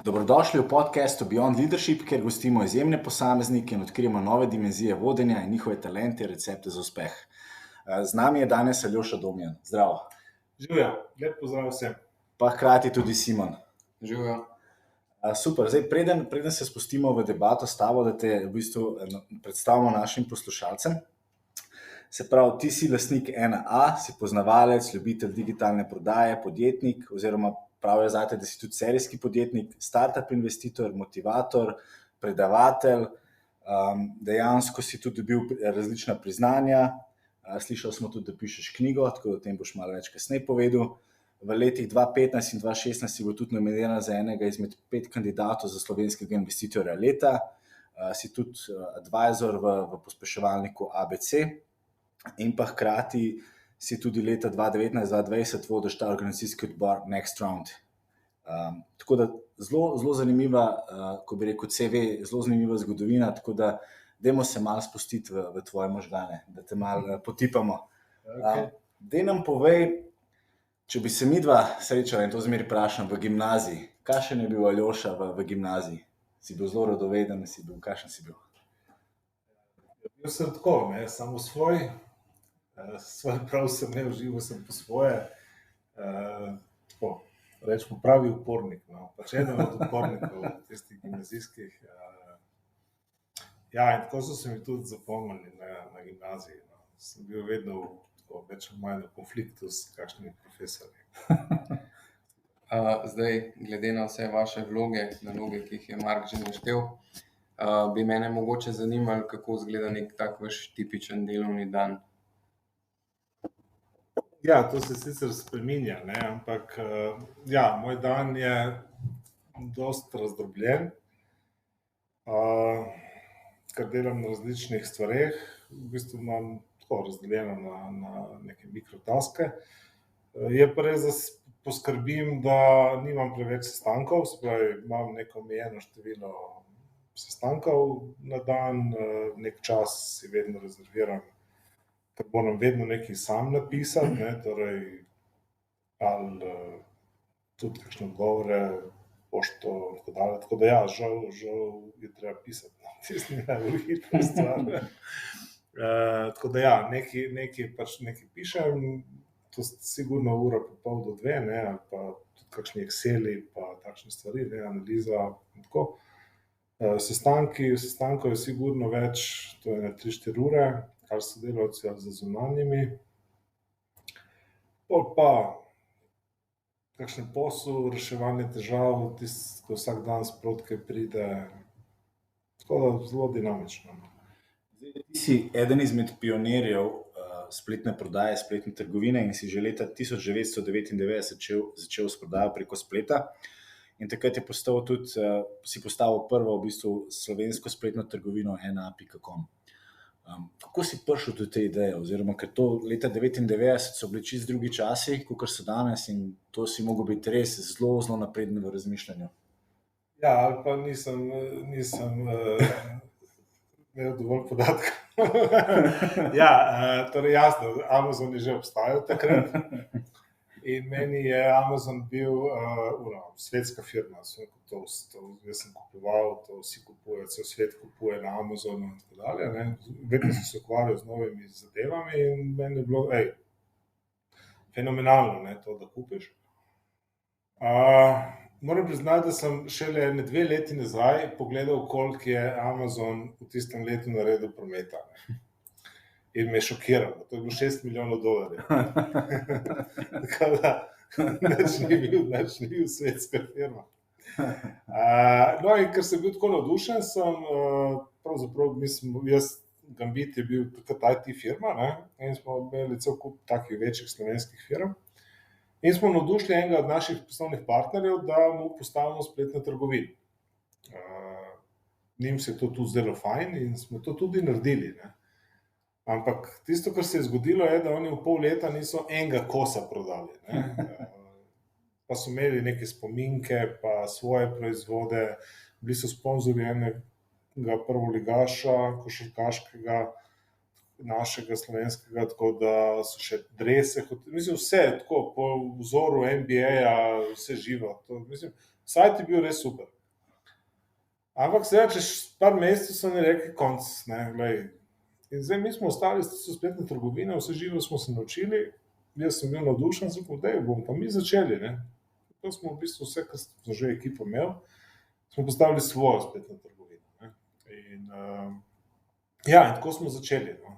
Dobrodošli v podcastu Beyond Leadership, kjer gostimo izjemne posameznike in odkrijemo nove dimenzije vodenja in njihove talente in recepte za uspeh. Z nami je danes Aljoša Domjan. Zdravo. Živjo, lep pozdrav vsem. Pa hkrati tudi Simon. Živijo. Super, zdaj preden se spustimo v debato s tabo, da te v bistvu predstavimo našim poslušalcem. Se pravi, ti si lastnik 1A, si poznavalec, ljubitelj digitalne prodaje, podjetnik oziroma pravijo zate, da si tudi serijski podjetnik, startup investitor, motivator, predavatelj, dejansko si tudi dobil različna priznanja, slišali smo tudi, da pišeš knjigo, tako da o tem boš malo več kasneje povedal. V letih 2015 in 2016 si bil tudi nominiran za enega izmed 5 kandidatov za slovenskega investitorja leta, si tudi advisor v pospeševalniku ABC in pa hkrati si tudi leta 2019-2020 vodiš ta organizacijski odbor Next Round. Tako da zelo zanimiva, ko bi rekel CV, zelo zanimiva zgodovina, tako da dajmo se malo spustiti v tvoje možgane, da te malo potipamo. Daj nam povej, če bi se midva srečala, in to zmeraj vprašam, v gimnaziji, kakšen je bil Aljoša v gimnaziji? Si bil zelo radoveden, kakšen si bil? Bil sem tako, samo svoj prav sem ne užival, sem po svoje, tako, rečemo pravi upornik, pač eden od upornikov tistih gimnazijskih. Ja, in tako so se mi tudi zapomnili na gimnaziji. Sem bil vedno tako, več ali manj v konfliktu s kakšnimi profesorji. Zdaj, glede na vse vaše naloge, ki jih je Mark že naštel, bi mene mogoče zanimalo, kako izgleda nek tak vaš tipičen delovni dan. Ja, to se sicer spreminja, ampak ja, moj dan je dosti razdrobljen, ker delam na različnih stvareh, v bistvu imam tako razdeljeno na neke mikrotaske. Je pa res, da poskrbim, da nimam preveč sestankov, se pravi, imam neko omejeno število sestankov na dan, nek čas si vedno rezerviram, ker moram vedno nekaj sam napisati, torej ali tudi kakšne odgovore, pošto in tako dalje. Tako da ja, žal je treba pisati, tisti ni najbolj hitra stvar. Tako da ja, nekaj pišem, to sigurno ura pa pol do 2, ali pa tudi kakšni Exceli pa takšne stvari, analiza in tako. Sestankov je sigurno več, to je 3-4 ure, ali sodelavci ali z zunanjimi. Pol pa kakšen posel, reševanje težav, ko vsak dan sproti kaj pride, tako da zelo dinamično. Ti si eden izmed pionirjev spletne prodaje, spletne trgovine in si že leta 1999 začel s prodajo preko spleta. In takrat si postavil prvo v bistvu slovensko spletno trgovino 1A.com. Kako si prišel do te ideje, oziroma ker to leta 1999 so bili čisto drugi časi, kakor so danes, in to si mogel biti res zelo napreden v razmišljanju? Ja, ali pa nisem imel dovolj podatkov. Ja, torej jasno, Amazon je že obstajal takrat in meni je Amazon bil svetska firma. Jaz sem kupoval, to vsi kupujejo, cel svet kupuje na Amazonu in tako dalje. Vedno sem se ukvarjal z novimi zadevami in meni je bilo fenomenalno, to, da kupiš. Moram priznati, da sem šele 2 leti nazaj pogledal, koliko je Amazon v tistem letu naredil prometa. In me je šokiralo, to je bilo $6 milijonov. Tako da, nič ni bil svetska firma. No, in ker sem bil tako navdušen, pravzaprav jaz, Gambit je bil takrat IT firma, in smo imeli cel kup takih večjih slovenskih firm. In smo navdušili enega od naših poslovnih partnerjev, da mu postavimo spletno trgovino. Njim se je to tudi zdelo fajn in smo to tudi naredili. Ampak tisto, kar se je zgodilo, je, da oni v pol leta niso enega kosa prodali. Pa so imeli neke spominke, pa svoje proizvode, bili so sponzorji enega prvoligaša, košarkaškega, našega slovenskega, tako da so še drese, mislim, vse tako po vzoru NBA-ja, vse živo. Mislim, sajt je bil res super. Ampak seveda, čez par mesecev so mi rekli konc, ne, glej. In zdaj mi smo ostali s spletne trgovine, vse živo smo se naučili, jaz sem bil navdušen, sem povedal, bomo pa mi začeli, ne. To smo v bistvu vse, kar smo že ekipo imel, smo postavili svojo spletno trgovino, ne. In in tako smo začeli, no.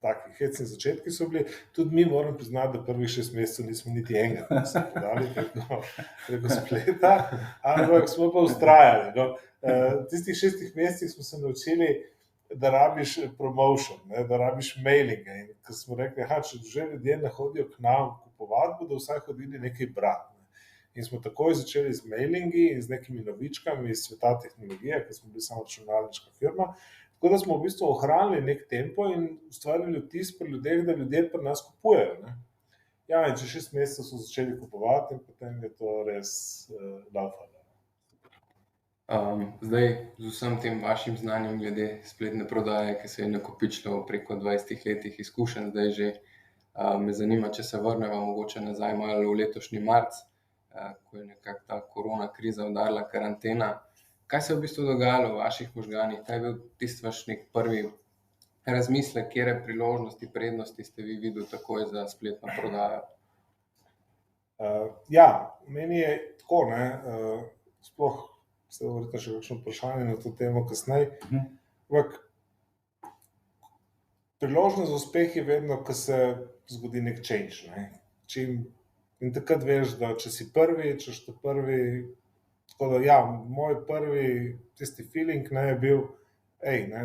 Taki hecni začetki so bili, tudi mi moram priznati, da prvih 6 mesecev nismo niti enega podali preko spleta, ampak smo pa vztrajali, no. Tistih 6 mesecih smo se naučili, da rabiš promotion, ne, da rabiš mailinge, in ko smo rekli, če že ljudje ne hodijo k nam kupovati, bodo vsaj hodili nekaj brati, ne. In smo takoj začeli z mailingi in z nekimi novičkami iz sveta tehnologije, ker smo bili samo računalniška firma. Tako da smo v bistvu ohranili nek tempo in ustvarili vtis pri ljudeh, da ljudje pri nas kupujejo, ne. Ja, in čez 6 mesecev so začeli kupovati in potem je to res laufalo. Zdaj, z vsem tem vašim znanjem glede spletne prodaje, ki se je nakopičilo preko 20 letih izkušenj, zdaj že me zanima, če se vrnemo mogoče nazaj malo v letošnji marec, ko je nekako ta korona kriza udarila, karantena. Kaj se je v bistvu dogajalo v vaših možganih? Kaj je bil tisti vaš nek prvi razmislek, katere priložnosti, prednosti ste vi videli takoj za spletno prodajo? Meni je tako, ne, sploh se verjetno še kakšno vprašanje na to temo kasneje, ampak priložnost za uspeh je vedno, ko se zgodi nek change, ne. In takrat veš, da če si prvi, če si prvi. Tako da, moj prvi tisti feeling, ne, je bil,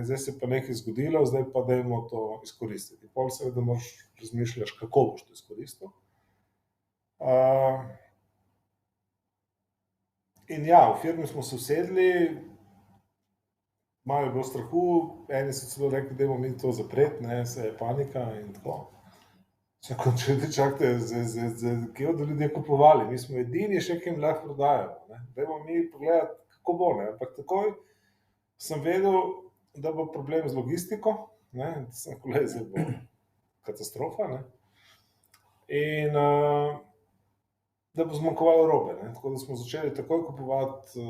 zdaj se pa nekaj zgodilo, zdaj pa dajmo to izkoristiti. Pol seveda moraš razmišljati, kako boš to izkoristil. In v firmi smo se usedli, malo je bilo strahu, eni so celo rekli, dajmo mi to zapreti, ne, se je panika in tako. Čakajte, kje bodo ljudje kupovali? Mi smo edini še, ki jim lahko prodajamo, ne. Dajmo mi pogledati, kako bo, ne. Ampak takoj sem vedel, da bo problem z logistiko, ne. Sem rekel, zdaj bo katastrofa, ne. In da bo zmanjkovalo robe, ne. Tako da smo začeli takoj kupovati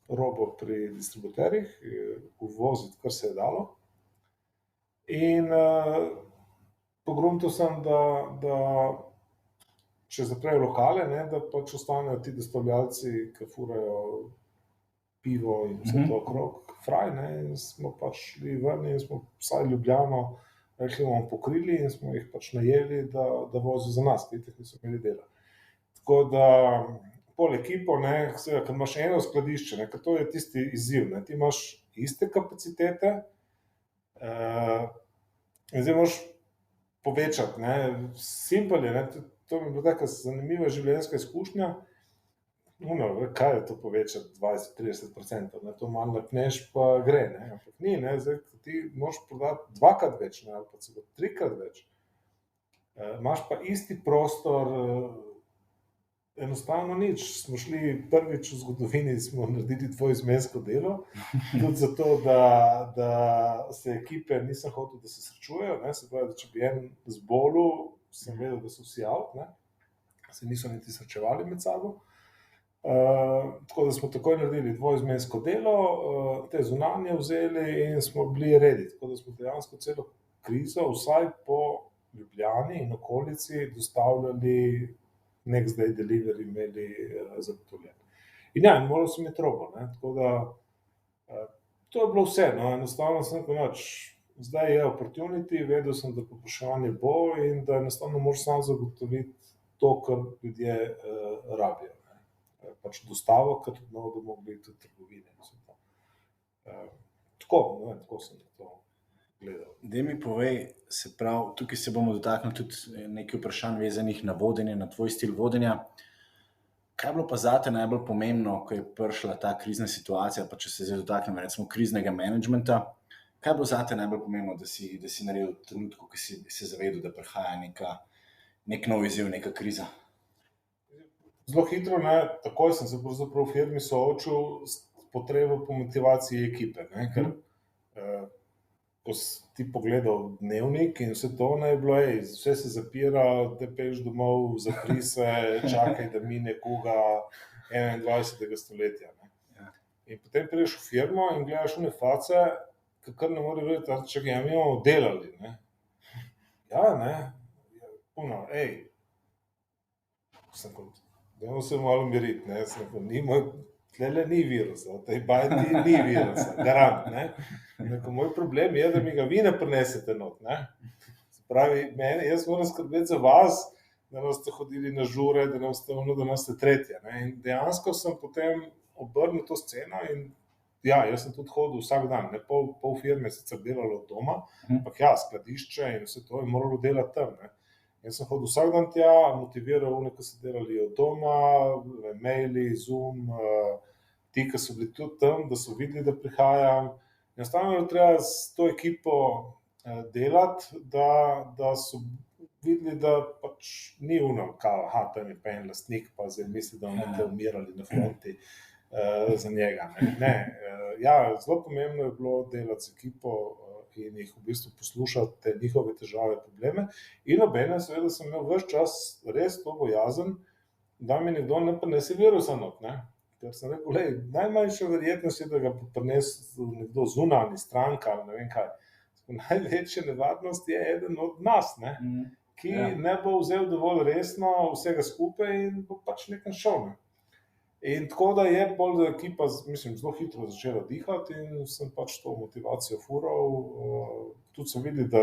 robo pri distributerjih, uvoziti, kar se je dalo. In pogruntal sem, da če zaprejo lokale, ne, da pač ostanejo ti dostavljalci, ki furajo pivo in vse to okrog, fraj, ne, in smo pač šli ven in smo vsaj Ljubljano rekli, bomo pokrili in smo jih pač najeli, da vozijo za nas, ki itak niso imeli dela. Tako da, pol ekipo, ne, seveda, ker imaš eno skladišče, ne, ker to je tisti izziv, ne, ti imaš iste kapacitete, in zdaj moraš povečati, ne, simpel je, ne, to mi je bila taka zanimiva življenjska izkušnja, kaj je to povečati 20-30%, ne, to malo napneš pa gre, ne, ampak ni, ne, zdaj ti moraš prodati 2-krat več, ne, ali pa celo 3-krat več, imaš pa isti prostor, enostavno nič, smo šli prvič v zgodovini, smo naredili dvoizmensko delo, tudi zato, da se ekipe nisem hotel, da se srečujejo, ne, se pravi, da če bi en zbolel, sem vedel, da so vsi out, ne, se niso niti srečevali med sabo. Tako da smo takoj naredili dvoizmensko delo, te zunanje vzeli in smo bili ready, tako da smo dejansko celo krizo, vsaj po Ljubljani in okolici, dostavljali next day delivery imeli zagotovljen. In moral sem imeti robo, ne, tako da to je bilo vse, no, enostavno sem rekel, zdaj je opportunity, vedel sem, da povpraševanje bo in da enostavno moraš sam zagotoviti to, kar ljudje rabijo, ne. Pač dostavo, ker bodo mogli tudi trgovine. Tako sem to gledal. Daj mi povej, se pravi, tukaj se bomo dotaknili tudi nekaj vprašanj vezanih na vodenje, na tvoj stil vodenja. Kaj je bilo pa zate najbolj pomembno, ko je prišla ta krizna situacija, pa če se zdaj dotaknemo recimo kriznega managementa, kaj je bilo zate najbolj pomembno, da si naredil v trenutku, ko si se zavedel, da prihaja nek nov izziv, neka kriza? Zelo hitro, ne, takoj sem se pravzaprav v firmi soočil s potrebo po motivaciji ekipe, ne, ker ko si ti pogledal dnevnik in vse to, ne je bilo, vse se zapira, te peš domov, zapri se, čakaj, da mine kuga 21. stoletja. Ne. Ja. In potem prideš v firmo in gledaš one face, kar ne more verjeti, čakaj, mi bomo delali. Ne. Ja, ne, puno, dajmo se malo miriti, ne, tlele ni virusa, v tej bajti ni virusa, garant, ne. Moj problem je, da mi ga vi ne prinesete not, ne. Se pravi, jaz moram skrbeti za vas, da ne boste hodili na žure, da ne boste ono, da ne boste tretje, ne. In dejansko sem potem obrnil to sceno in jaz sem tudi hodil vsak dan, ne, pol firme sicer delalo od doma, ampak skladišče in vse to je moralo delati tam, ne. Jaz sem hodil vsak dan tja, motiviral one, ki so delali od doma, maili, Zoom, ti, ki so bili tudi tam, da so videli, da prihajam. Enostavno je treba s to ekipo delati, da so videli, da pač ni ono, kao, tam je pa en lastnik, pa zdaj misli, da bomo umirali na fronti za njega. Ne. Zelo pomembno je bilo delati z ekipo in jih v bistvu poslušati te njihove težave, probleme. In obenem seveda sem imel ves čas res to bojazen, da mi nekdo ne prinese virusa not, ne. Ker sem rekel, najmanjša verjetnost je, da ga prinesel nekdo zunanji, stranka ali ne vem kaj. Največja nevarnost je eden od nas, ne, ki ne bo vzel dovolj resno vsega skupaj in bo pač nekam šel, ne. In tako da je pol ekipa, mislim, zelo hitro začela dihati in sem pač to motivacijo fural. Tudi sem videl, da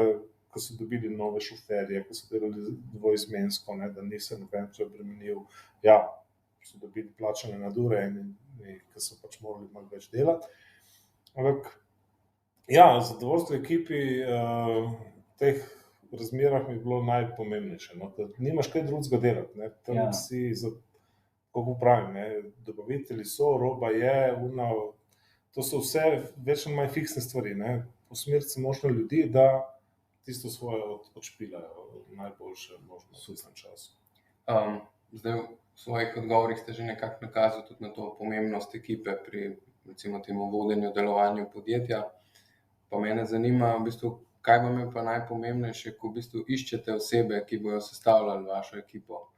ko so dobili nove šoferje, ko so delali dvoizmensko, ne, da nisem noben preobremenil, so dobili plačane nadure in ko so pač morali malo več delati. Ampak, zadovoljstvo ekipi v teh razmerah mi je bilo najpomembnejše, no, da nimaš kaj drugega delati, ne, tam si kako pravim, dobavitelji so, roba je, to so vse več ali manj fiksne stvari, ne, usmeriti se moraš na ljudi, da tisto svoje odšpilajo najboljše možno v tistem času. Zdaj v svojih odgovorih ste že nekako nakazali tudi na to pomembnost ekipe pri, recimo temu, vodenju, delovanju podjetja. Pa mene zanima, v bistvu, kaj vam je pa najpomembnejše, ko v bistvu iščete osebe, ki bojo sestavljali vašo ekipo?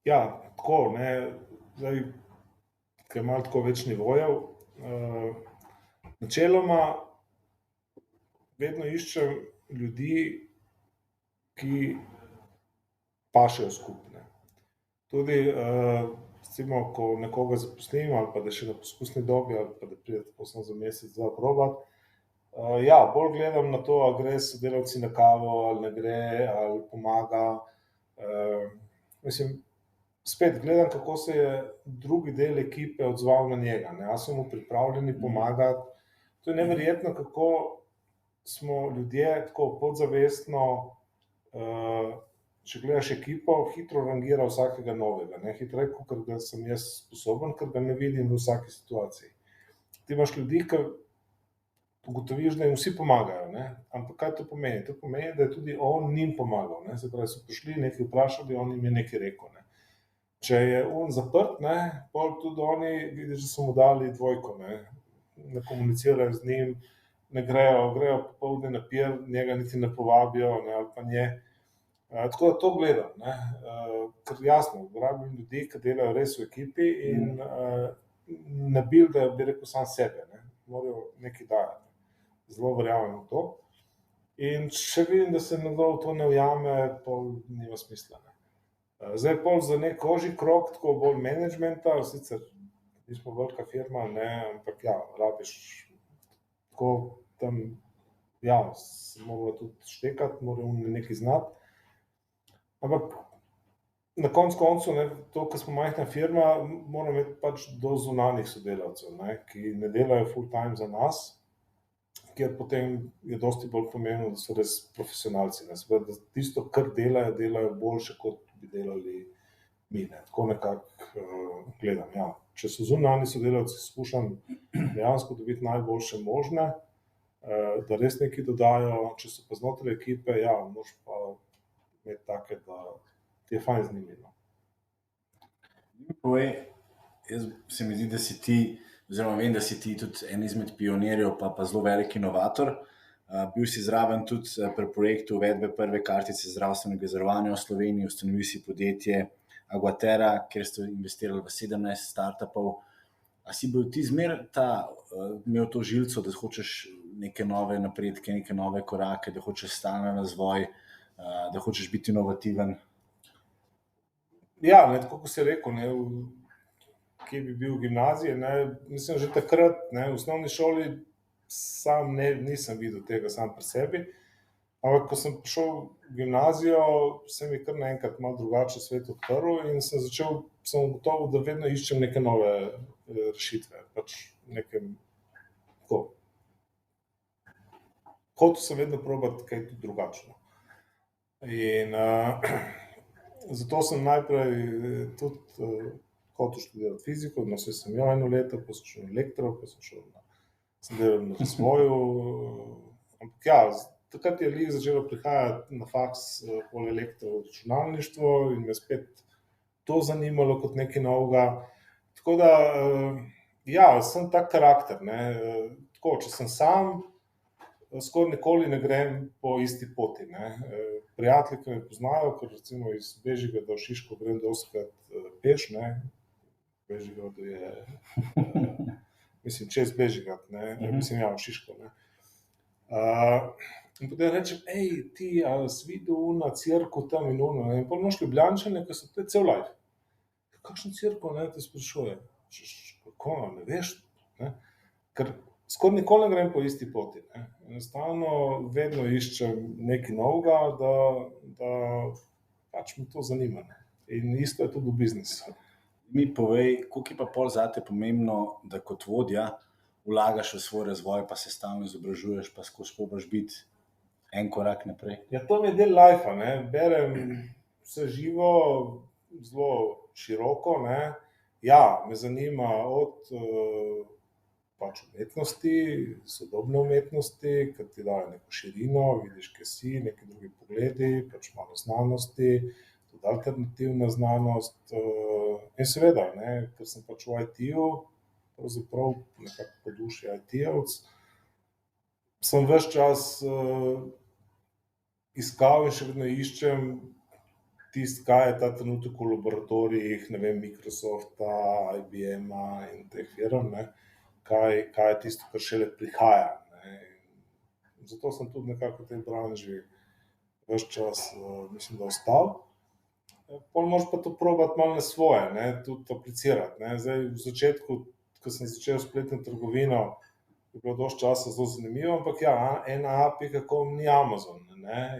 Tako, ne, zdaj, ker je malo tako več nivojev, načeloma vedno iščem ljudi, ki pašejo skupaj, ne. Tudi, recimo, ko nekoga zaposlim ali pa da še na poskusni dobi ali pa da pride tako samo za mesec, dva probat, bolj gledam na to, ali gre s sodelavci na kavo ali ne gre, ali pomaga, mislim, spet gledam, kako se je drugi del ekipe odzval na njega, ne, ali so mu pripravljeni pomagati. To je neverjetno, kako smo ljudje tako podzavestno, če gledaš ekipo, hitro rangira vsakega novega, ne, hitreje, kakor da sem jaz sposoben, ker ga ne vidim v vsaki situaciji. Ti imaš ljudi, ki ugotoviš, da jim vsi pomagajo, ne, ampak kaj to pomeni? To pomeni, da je tudi on njim pomagal, ne, se pravi, so prišli, nekaj vprašali, on jim je nekaj rekel, ne. Če je on zaprt, ne, pol tudi oni vidiš, da so mu dali dvojko, ne komunicirajo z njim, ne grejo popoldne na pier, njega niti ne povabijo, ne, ali pa nje. Tako da to gledam, ne, ker jasno, rabim ljudi, ki delajo res v ekipi in ne buildajo, bi rekel, sam sebe, ne, morajo nekaj dajati. Zelo verjamem v to. In če vidim, da se nekdo v to ne ujame, pol nima smisla, ne. Zdaj pol za nek ožji krog, tako bolj menedžmenta, sicer nismo velika firma, ne, ampak rabiš tako tam, se moramo tudi štekati, moramo nekaj znati. Ampak na koncu, ne, to, ko smo majhna firma, moramo imeti pač do zunanjih sodelavcev, ne, ki ne delajo full time za nas, kjer potem je dosti bolj pomembno, da so res profesionalci, ne, se pravi, da tisto, kar delajo boljše, kot bi delali mi, ne, tako nekako gledam, Če so zunanji sodelavci, skušam dejansko dobiti najboljše možne, da res nekaj dodajo, če so pa znotraj ekipe, moraš pa imeti take, da ti je fajn z njimi, no. Povej, se mi zdi, da si ti oziroma vem, da si ti tudi en izmed pionirjev, pa zelo velik inovator. Bil si zraven tudi pri projektu uvedbe prve kartice zdravstvenega zavarovanja v Sloveniji, ustanovil si podjetje Aguatera, kjer ste investirali v 17 startupov. A si bil ti imel to žilico, da hočeš neke nove napredke, neke nove korake, da hočeš stalen razvoj, da hočeš biti inovativen? Ja, tako kot si rekel, kje bi bil v gimnaziji, mislim, že takrat, v osnovni šoli sam nisem videl tega sam pri sebi, ampak ko sem prišel v gimnazijo, se mi kar naenkrat malo drugače svet odprl in sem ugotovil, da vedno iščem neke nove rešitve, pač nekem tako. Hotel sem vedno probati kaj tudi drugačno. In zato sem najprej tudi hotel študirati fiziko, saj sem jo 1 leto, pa sem šel na elektro, pa sem delal na razvoju. Ampak ja, takrat je začelo prihajati na faks pol elektroračunalništvo in me spet to zanimalo kot nekaj novega. Tako da, ja, sem tak karakter, tako, če sem sam, skoraj nikoli ne grem po isti poti, Prijatelji, ki me poznajo, ker recimo iz Bežigrada v Šiško grem dostikrat peš, Bežigradu je, mislim, čez Bežigrad, mislim, ja, v Šiško, In potem rečem, ti, a si videl na cirku tam in ono, in pol imaš Ljubljančane, ki so tukaj cel life. Kakšen cirku, te sprašuje? Kako, ne veš? Ker skoraj nikoli ne grem po isti poti, Enostavno vedno iščem nekaj novega, da pač me to zanima, In isto je tudi v biznisu. Mi povej, koliko je pa pol zate pomembno, da kot vodja vlagaš v svoj razvoj, pa se stalno izobražuješ, pa skozi probaš biti en korak naprej? Ja, to mi je del lifea, Berem vse živo, zelo široko, Ja, me zanima od pač umetnosti, sodobne umetnosti, ki ti dajo neko širino, vidiš, kje si, neki drugi pogledi, pač malo znanosti, tudi alternativna znanost. In seveda, ker sem pač v IT-ju, pravzaprav nekako po duši IT-jevec, sem ves čas iskal in še vedno iščem tisto, kaj je ta trenutek v laboratorijih, Microsofta, IBM-a in teh firm, kaj je tisto, kar šele prihaja. Zato sem tudi nekako v tej branži ves čas, mislim, da ostal. Pol moraš pa to probati malo na svoje, tudi aplicirati, Zdaj, v začetku, ko sem začel spletno trgovino, je bilo dosti časa zelo zanimivo, ampak ja, na.com ni Amazon,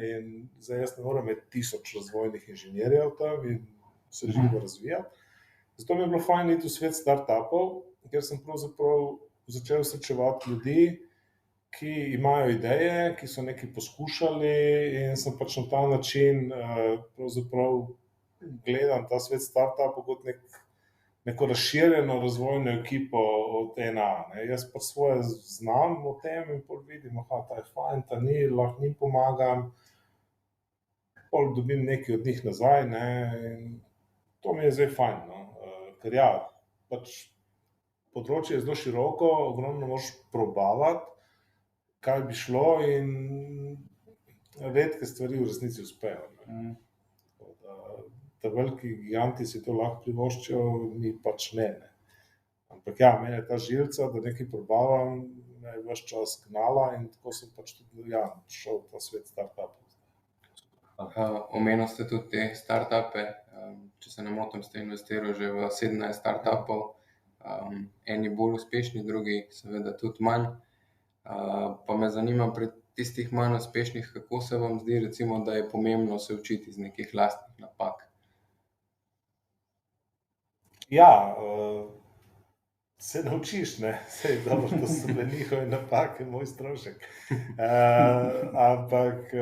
in zdaj jaz ne morem imeti 1000 razvojnih inženirjev tam in se živo razvijati. Zato mi je bilo fajn iti v svet startupov, kjer sem pravzaprav začel srečevati ljudi, ki imajo ideje, ki so nekaj poskušali in sem pač na ta način pravzaprav gledam ta svet startupov kot neko razširjeno razvojno ekipo od ena. Jaz pa svoje znam o tem in pol vidim, ta je fajn, ta ni, lahko njim pomagam, pol dobim nekaj od njih nazaj, in to mi je zdaj fajn, ker ja, pač področje je zelo široko, ogromno moraš probavati, kaj bi šlo in redke stvari v resnici uspejo. Ta veliki giganti si to lahko privoščijo, mi pač ne. Ampak ja, mene je ta žilica, da nekaj probavam, me je ves čas gnala in tako sem pač tudi šel v ta svet startupov. Omenili ste tudi te startupe, če se ne motim, ste investirali že v 17 startupov, eni bolj uspešni, drugi seveda tudi manj. Pa me zanima pri tistih manj uspešnih, kako se vam zdi, recimo, da je pomembno se učiti iz nekih lastnih napak? Ja, se naučiš, Saj dobro, to so bile njihove napake, moj strošek. Ampak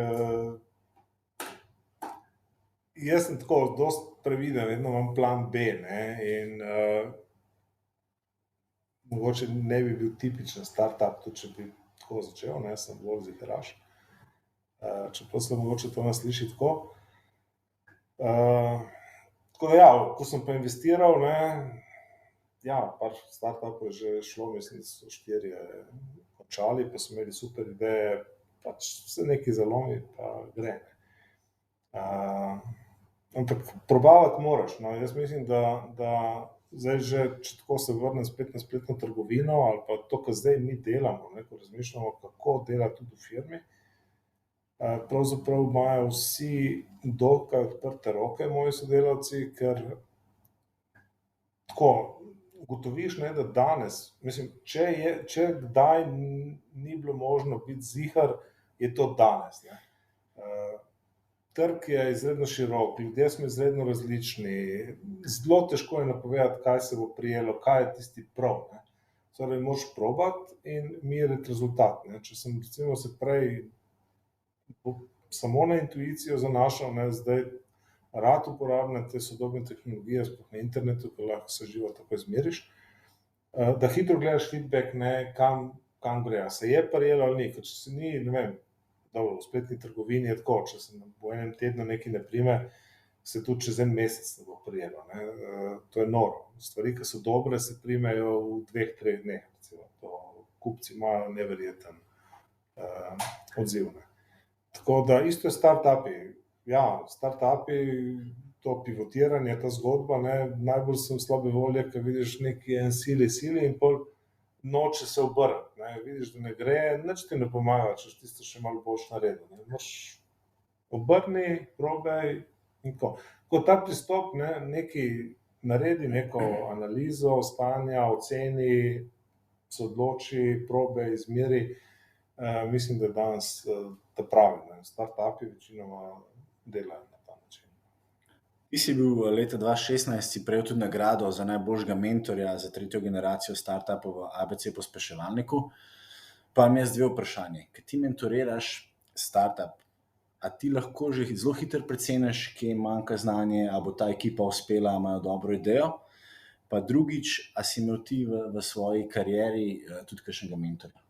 jaz sem tako dosti previden, vedno imam plan B, in mogoče ne bi bil tipičen startup, tudi če bi tako začel, sem bolj ziheraš. Čeprav se mogoče to ne sliši tako. Tako da ja, ko sem pa investiral, par startupov je že šlo, mislim, da so 4 končali, pa so imeli super ideje, pač se nekaj zalomi, pa gre. Ampak probavati moraš. No. Jaz mislim, da zdaj že, če tako se vrnem spet na spletno trgovino ali pa to, kar zdaj mi delamo, ne, ko razmišljamo, kako delati tudi v firmi, pravzaprav imajo vsi dokaj odprte roke, moji sodelavci, ker tako ugotoviš, ne, da danes, mislim, če kdaj ni bilo možno biti zihar, je to danes. Ne. Trg je izredno širok, ljudje smo izredno različni, zelo težko je napovedati, kaj se bo prijelo, kaj je tisti prav. Ne. Torej, moraš probati in meriti rezultat. Ne. Če sem recimo se prej samo na intuicijo zanašal, ne, zdaj rad uporabljam te sodobne tehnologije, sploh na internetu, ko lahko se živo tako izmeriš, da hitro gledaš feedback, ne, kam gre, a se je prijelo ali ni, ker če se ni, ne vem, dobro, v spletni trgovini je tako, če se v enem tednu nekaj ne prime, se tudi čez en mesec ne bo prijelo. Ne. To je noro. Stvari, ki so dobre, se primejo v 2-3 dneh. Kupci imajo neverjeten odziv. Ne. Tako da isto je startupi. Ja, startupi, to pivotiranje, ta zgodba, ne, najbolj sem slabe volje, ker vidiš neki en sili in pol noče se obrniti, ne, vidiš, da ne gre, nič ti ne pomaga, če tisto še malo boš naredil, ne, moraš obrni, probaj in tako. Ko ta pristop, ne, nekaj naredi, neko analizo stanja, oceni, se odloči, probaj, izmeri, mislim, da je danes ta pravi, ne, startupi večinoma delajo na ta način. Ti si bil leta 2016, si prejel tudi nagrado za najboljšega mentorja za 3. generacijo startupov v ABC pospeševalniku. Pa mi je 2 vprašanje. Ker ti mentoriraš startup, a ti lahko že zelo hitro preceniš, kje manjka znanje, a bo ta ekipa uspela, imajo dobro idejo? Pa drugič, a si imel ti v svoji karieri tudi kakšnega mentorja?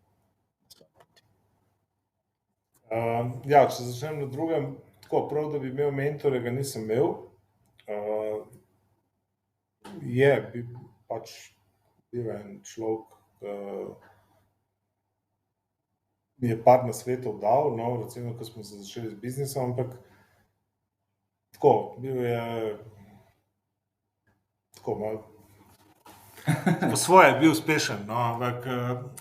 Ja, če začnem na drugem, tako prav, da bi imel mentorja, ga nisem imel. Pač bil en človek, mi je par nasvetov dal, no, recimo, ko smo se začeli z biznisom, ampak tako, bil je tako malo, po svoje bil uspešen, no, ampak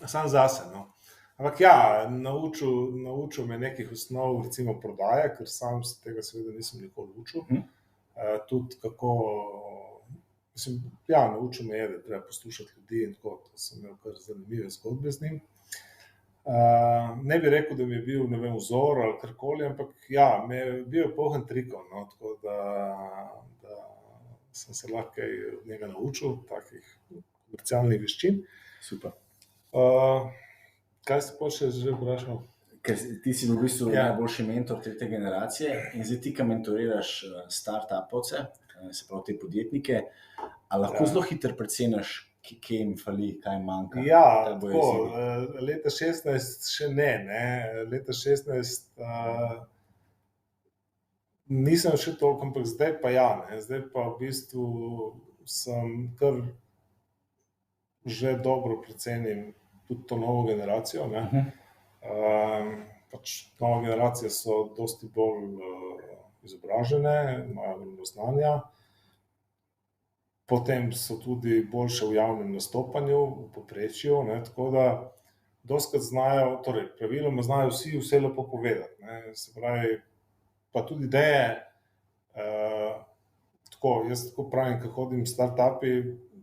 sam zase, no. Ampak ja, naučil me nekih osnov, recimo prodaje, ker sam se tega seveda nisem nikoli učil. Tudi kako, mislim, ja, naučil me je, da treba poslušati ljudi in tako, to sem imel kar zanimive zgodbe z njim. Ne bi rekel, da mi je bil, ne vem, vzor ali karkoli, ampak ja, bil je poln trikov, no, tako da sem se lahko kaj od njega naučil, takih komercialnih veščin. Super. Kaj si pa še že vprašal? Ker ti si bil v bistvu najboljši mentor 3. generacije in zdaj ti, ki mentoriraš startupovce, se pravi te podjetnike, a lahko zelo hitro preceniš, kje jim fali, kaj manjka? Ja, tako, leta 16 še ne. Leta 16 nisem še toliko, ampak zdaj pa ja, ne. Zdaj pa v bistvu sem kar že dobro precenim tudi to novo generacijo, ne. Pač nova generacija so dosti bolj izobražene, imajo veliko znanja, potem so tudi boljše v javnem nastopanju, v povprečju, ne, tako da dostikrat znajo, torej praviloma znajo vsi vse lepo povedati, ne, se pravi, pa tudi ideje, tako, jaz tako pravim, ko hodim v startupi,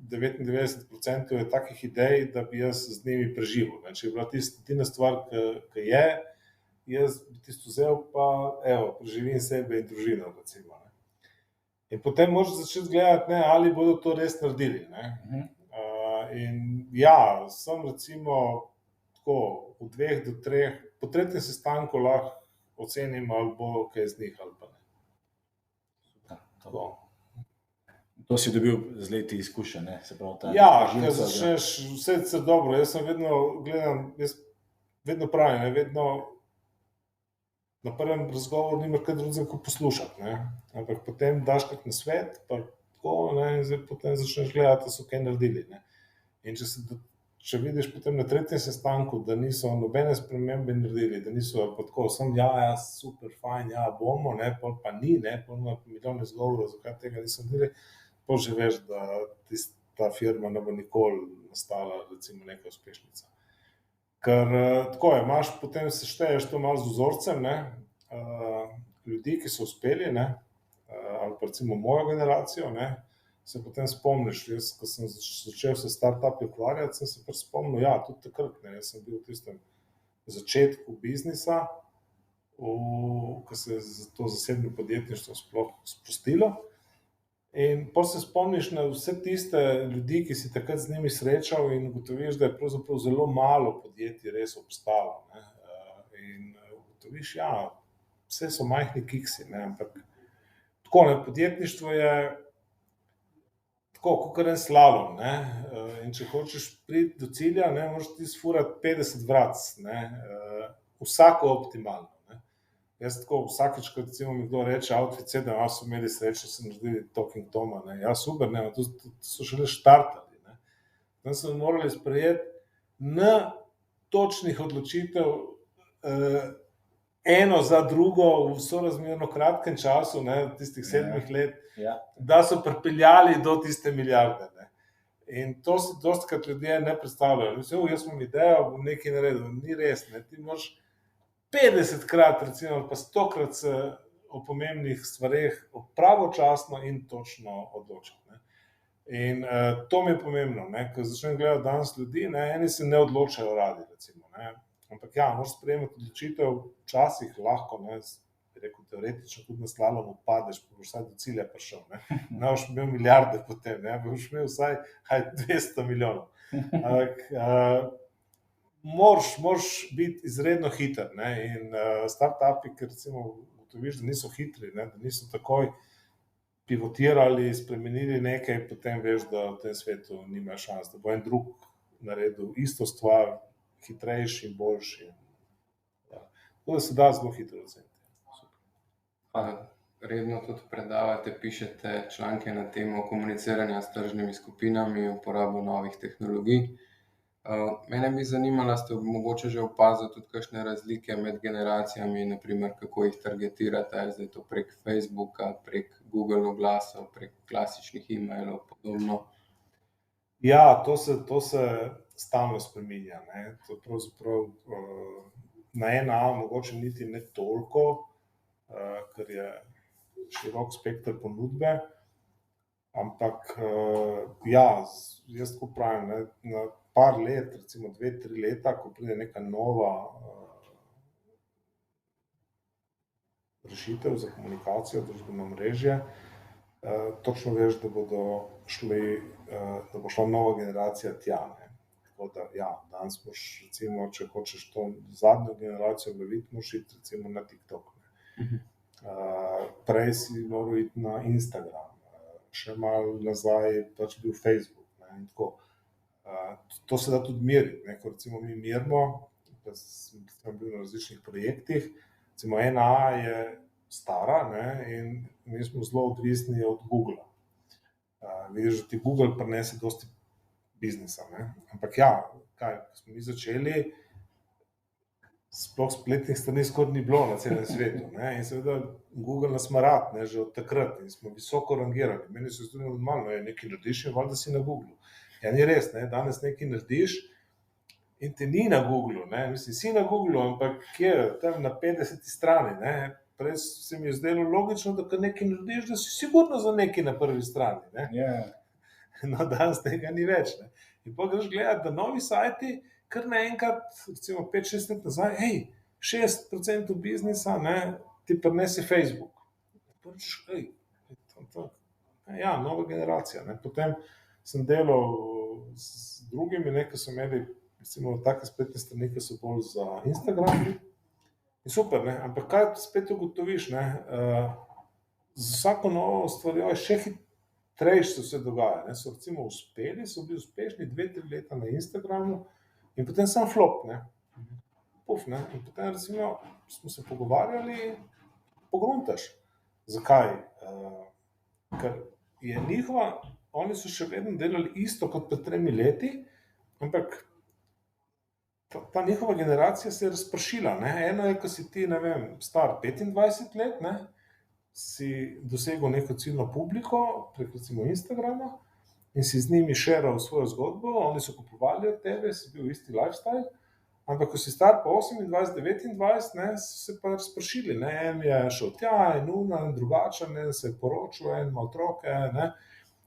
99% je takih idej, da bi jaz z njimi preživel, ne, če je bila tista edina stvar, ki je, jaz bi tisto vzel, pa evo, preživim sebe in družino, recimo, ne. In potem moraš začeti gledati, ne, ali bodo to res naredili, ne. In ja, sem recimo tako v 2 do 3, po 3. sestanku lahko ocenim, ali bo kaj z njih ali pa ne. Tako. To si dobil z leti izkušenj, ne, se pravi ta... Ja, ker začneš, vse dobro, jaz sem vedno gledam, jaz vedno pravim, ne, vedno na prvem razgovoru nimaš kaj drugega kot poslušati, ne, ampak potem daš kak nasvet, pa tako to, ne, in zdaj potem začneš gledati, da so kaj naredili. Ne. In če vidiš potem na tretjem sestanku, da niso nobene spremembe naredili, da niso pa tako, ja, super, fajn, ja, bomo, ne, pol pa ni, ne, pol ima milijon izgovorov, zakaj tega niso naredili, pol že veš, da ta firma ne bo nikoli nastala, recimo, neka uspešnica. Ker tako je, potem sešteješ to malo z vzorcem, ne, ljudi, ki so uspeli, ne, ali pa recimo mojo generacijo, ne, se potem spomniš, jaz, ko sem začel se startupi ukvarjati, sem se pa spomnil, ja, tudi takrat, ne, jaz sem bil v tistem začetku biznisa, ko se je to zasebno podjetništvo sploh sprostilo. In pa se spomniš na vse tiste ljudi, ki si takrat z njimi srečal in ugotoviš, da je pravzaprav zelo malo podjetij res obstalo. Ne. In ugotoviš, ja, vse so majhni kiksi, ne, ampak tako, ne, podjetništvo je tako, kot en slalom, ne, in če hočeš priti do cilja, ne, moraš ti sfurati 50 vratc, ne, vsako optimalno, ne. Jaz tako vsakič, ko recimo mi kdo reče Outfit 7, so imeli srečo, so naredili Talking Toma, ne, ja, super, ne, to so šele štartali, ne. Tam so morali sprejeti točnih odločitev, eno za drugo v sorazmerno kratkem času, ne, tistih 7 let, da so pripeljali do tiste milijarde. Ne. In to si dostikrat ljudje ne predstavljajo. Mislim, jaz imam idejo, bom nekaj naredil. Ni res, ne. Ti moraš 50-krat, recimo, pa 100-krat se o pomembnih stvareh pravočasno in točno odločiti. Ne. In to mi je pomembno, ne. Ko začnem gledati danes ljudi, ne, eni se ne odločajo radi, recimo, ne. Ampak ja, moraš sprejemati odločitev, včasih lahko, ne, bi rekel, teoretično tudi na slalomu padeš, pa boš vsaj do cilja prišel, ne. Ne boš imel milijarde potem, ne, boš imel vsaj 200 milijonov. Ampak moraš biti izredno hiter, ne, in startupi, ker recimo ugotoviš, da niso hitri, ne, da niso takoj pivotirali, spremenili nekaj, potem veš, da v tem svetu nima šans, da bo en drug naredil isto stvar, hitrejši in boljši. Ja. Tako da se da zelo hitro oceniti. Redno tudi predavate, pišete članke na temo komuniciranja s tržnimi skupinami, uporabo novih tehnologij. Mene bi zanimalo, ste mogoče že opazili tudi kakšne razlike med generacijami, naprimer kako jih targetirate, zdaj to prek Facebooka, prek Google oglasov, prek klasičnih e-mailov, podobno. Ja, to se stalno spreminja, ne. To pravzaprav na ena mogoče niti ne toliko, ker je širok spekter ponudbe, ampak ja, jaz tako pravim, ne, na par let, recimo 2-3 leta, ko pride neka nova rešitev za komunikacijo, družbeno omrežje, točno veš, da bo šla nova generacija tja, ne. Tako da, ja, danes moraš, recimo, če hočeš to zadnjo generacijo loviti, moraš iti recimo na TikTok. Prej si moral iti na Instagram, še malo nazaj pač bil Facebook, ne, in tako. To se da tudi meriti, ne, ko recimo mi merimo, da sem bil na različnih projektih, recimo NA je stara, ne, in mi smo zelo odvisni od Googla. Vidiš, da ti Google prinese dosti biznisa, ne, ampak ja, ko smo mi začeli, sploh spletnih strani skoraj ni bilo na celem svetu, ne, in seveda Google nas ima rad, ne, že od takrat in smo visoko rangirani. Meni se zdi normalno, nekaj narediš in valjda si na Googlu. Ja, ni res, ne, danes nekaj narediš in te ni na Googlu, ne, mislim, si na Googlu, ampak kje, tam na 50. strani, ne, prej se mi je zdelo logično, da kar nekaj narediš, da si sigurno za nekaj na prvi strani, ne. No, danes tega ni več, ne. In pa greš gledati, da novi sajti, kar naenkrat, recimo 5-6 let nazaj, 60% biznisa, ne, ti prinese Facebook. Pa rečeš, ja, nova generacija, ne. Potem sem delal z drugimi, ne, ki so imeli, recimo, take spletne strani, ki so bolj za Instagram. In super, ne, ampak kaj spet ugotoviš, ne, z vsako novo stvarjo je še hitrejše se vse dogaja, ne, so recimo uspeli, so bili uspešni 2-3 leta na Instagramu, in potem sam flop, ne. Puf, ne. In potem recimo smo se pogovarjali, pogruntaš. Zakaj? Ker je oni so še vedno delali isto kot pred 3 leti, ampak ta njihova generacija se je razpršila. Ne? Eno je, ko si ti, ne vem, star 25 let, ne? Si dosegel neko ciljno publiko prek recimo Instagrama in si z njimi šeral svojo zgodbo, oni so kupovali od tebe, si bil isti lifestyle, ampak ko si star pa 28, 29, ne, so se pa razpršili. Ne? En je šel tja, en drugačen, en se je poročil, en ima otroke, ne?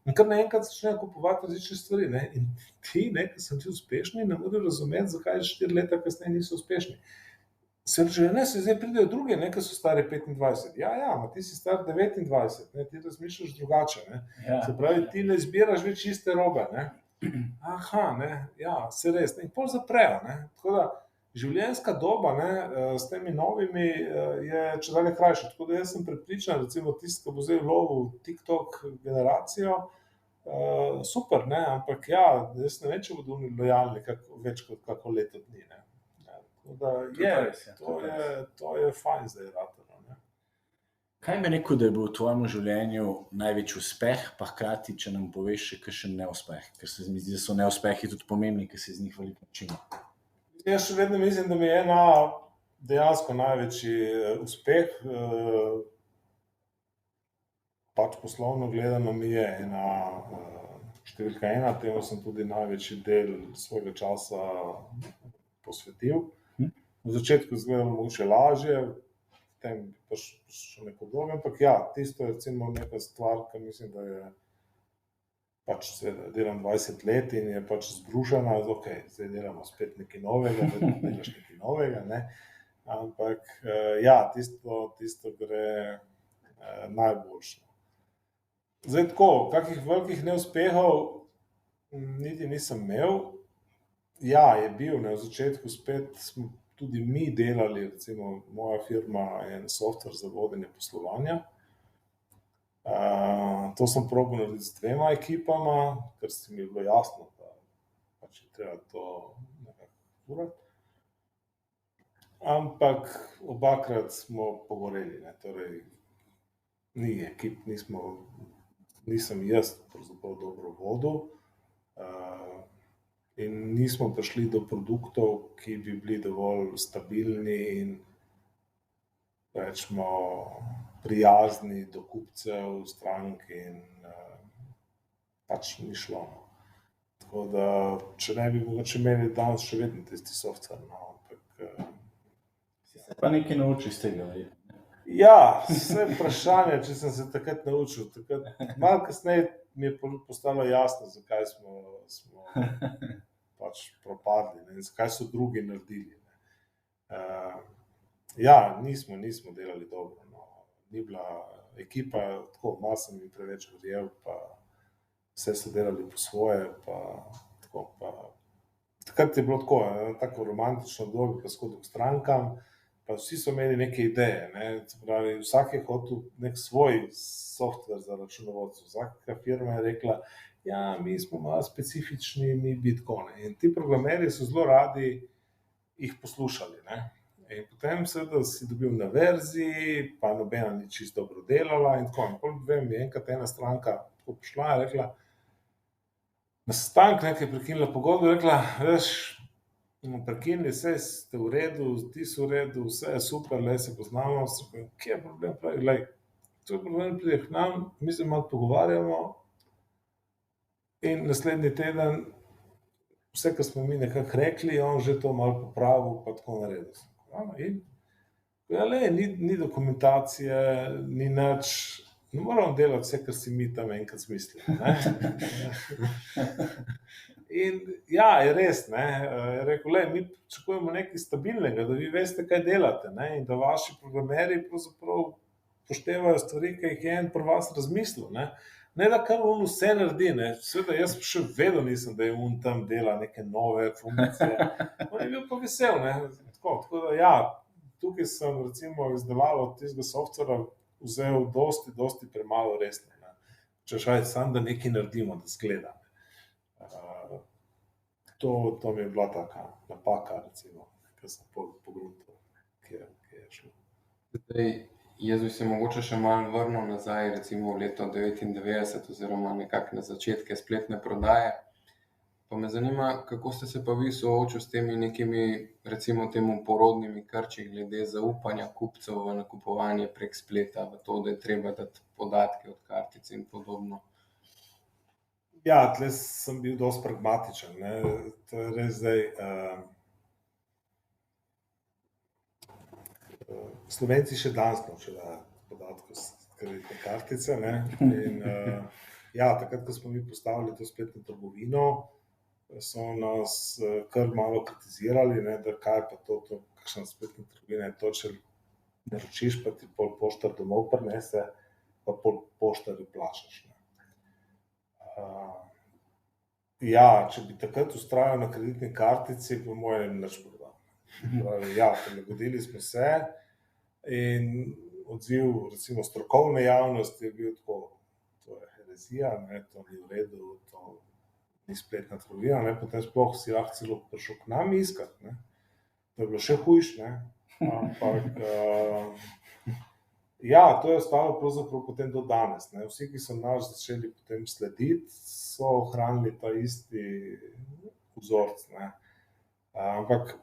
In kar naenkrat začnejo kupovati različne stvari. Ne? In ti, ki so ti uspešni, ne morejo razumeti, zakaj 4 leta kasneje niso uspešni. Se reče, ne, se zdaj pridejo drugi, ki so stari 25. Ja, ma ti si star 29, ne, ti razmišljaš drugače. Ne. Ja. Se pravi, ti ne zbiraš več čiste robe. Ne. Aha, ne, ja, se res. In pol zaprejo. Ne. Tako da življenjska doba, ne, s temi novimi je čedalje krajša. Tako da jaz sem prepričan, recimo tisti, ki bo zdaj lovil TikTok generacijo, super, ne, ampak ja, jaz ne vem, če bodo oni lojalni več kot kako leto dni. Ne. Da to je fajn zdaj ratalo, ne. Kaj bi rekel, da je bil v tvojem življenju največji uspeh, pa hkrati, če nam poveš še kakšen neuspeh? Ker se mi zdi, da so neuspehi tudi pomembni, ker se iz njih veliko naučimo. Jaz še vedno mislim, da mi je dejansko največji uspeh, pač poslovno gledano mi je številka 1, temu sem tudi največji del svojega časa posvetil. V začetku izgledalo mogoče lažje, potem pač še neko obdobje, ampak ja, tisto je recimo neka stvar, ki mislim, da je pač delam 20 let in je pač zbrušena, ok, zdaj delamo spet nekaj novega, vedno delaš nekaj novega, ne, ampak ja, tisto gre najboljše. Zdaj tako, kakih velikih neuspehov niti nisem imel. Ja, je bil, ne, v začetku spet smo tudi mi delali, recimo moja firma je en software za vodenje poslovanja. To sem probal narediti z 2 ekipama, ker se mi je bilo jasno, da pač je treba to nekako urati. Ampak obakrat smo pogoreli, ne, torej ni ekip, nisem jaz pravzaprav dobro vodil. In nismo prišli do produktov, ki bi bili dovolj stabilni in rečemo prijazni do kupcev, strank in pač ni šlo. Tako da, če ne bi mogoče imeli danes še vedno tisti software, no, ampak Si se pa nekaj naučil iz tega, verjetno. ja, vse vprašanje, če sem se takrat naučil. Malo kasneje mi je postalo jasno, zakaj smo pač propadli, ne, in zakaj so drugi naredili. Ja, nismo delali dobro, no. Ni bila ekipa, tako malo sem jim preveč verjel, pa vse so delali po svoje, pa tako, pa takrat je bilo tako romantično obdobje, pa shodil k strankam, pa vsi so imeli neke ideje, ne, se pravi, vsak je hotel nek svoj software za računovodstvo, vsaka firma je rekla, ja, mi smo malo specifični, mi bi tako, ne, in ti programerji so zelo radi jih poslušali, ne, in potem seveda si dobil na verziji, pa nobena ni čisto dobro delala in tako, in potem vem, je enkrat ena stranka tako prišla in rekla, na sestanek nekaj prekinila pogodbo, rekla, veš, prekinili, vse ste v redu, ti so v redu, vse je super, le se poznamo, kje je problem, pravi, glej, to je problem, pride k nam, mi se malo pogovarjamo in naslednji teden vse, kar smo mi nekako rekli, je on že to malo popravil, pa tako naredil. In, ja, lej, ni dokumentacije, ni nič, ne moramo delati vse, kar si mi tam enkrat zmislili, ne. In ja, je res, ne, je rekel, lej, mi pričakujemo nekaj stabilnega, da vi veste, kaj delate, ne, in da vaši programerji pravzaprav upoštevajo stvari, ki jih je en pri vas razmislil, ne. Ne, da kar on vse naredi, ne, seveda jaz še vedno nisem, da je on tam dela neke nove funkcije, on je bil pa vesel, ne, tako da ja, tukaj sem recimo izdelavo tistega softvera vzel dosti premalo resno, ne, češ, samo da nekaj naredimo, da zgleda. To mi je bila taka napaka, recimo, ker sem pogruntal, kje je šlo. Zdaj, Jaz bi se mogoče še malo vrnil nazaj, recimo v leto 99 oziroma nekako na začetke spletne prodaje. Pa me zanima, kako ste se pa vi soočili s temi nekimi, recimo temu porodnimi krči glede zaupanja kupcev v nakupovanje prek spleta, v to, da je treba dati podatke od kartic in podobno. Ja, tle sem bil dosti pragmatičen, ne. To je res zdaj, Slovenci še danes nočejo podatkov s kreditne kartice, ne, in, ja, takrat, ko smo mi postavili to spletno trgovino, so nas kar malo kritizirali, ne, da kaj pa to, kakšna spletna trgovina je to, če naročiš, pa ti pol poštar domov prinese, pa pol poštarju plačaš, ne. Ja, če bi takrat vztrajal na kreditni kartici, po mojem nič prodal. Ja, prilagodili smo se in odziv, recimo, strokovne javnosti je bil tako, to je herezija, ne, to ni v redu, to ni spletna trgovina, ne, potem sploh si lahko celo prišel k nam iskat, ne. To je bilo še hujše, ne, ampak, ja, to je ostalo pravzaprav potem do danes, ne. Vsi, ki so nas začeli potem slediti, so ohranili ta isti vzorec, ne. Ampak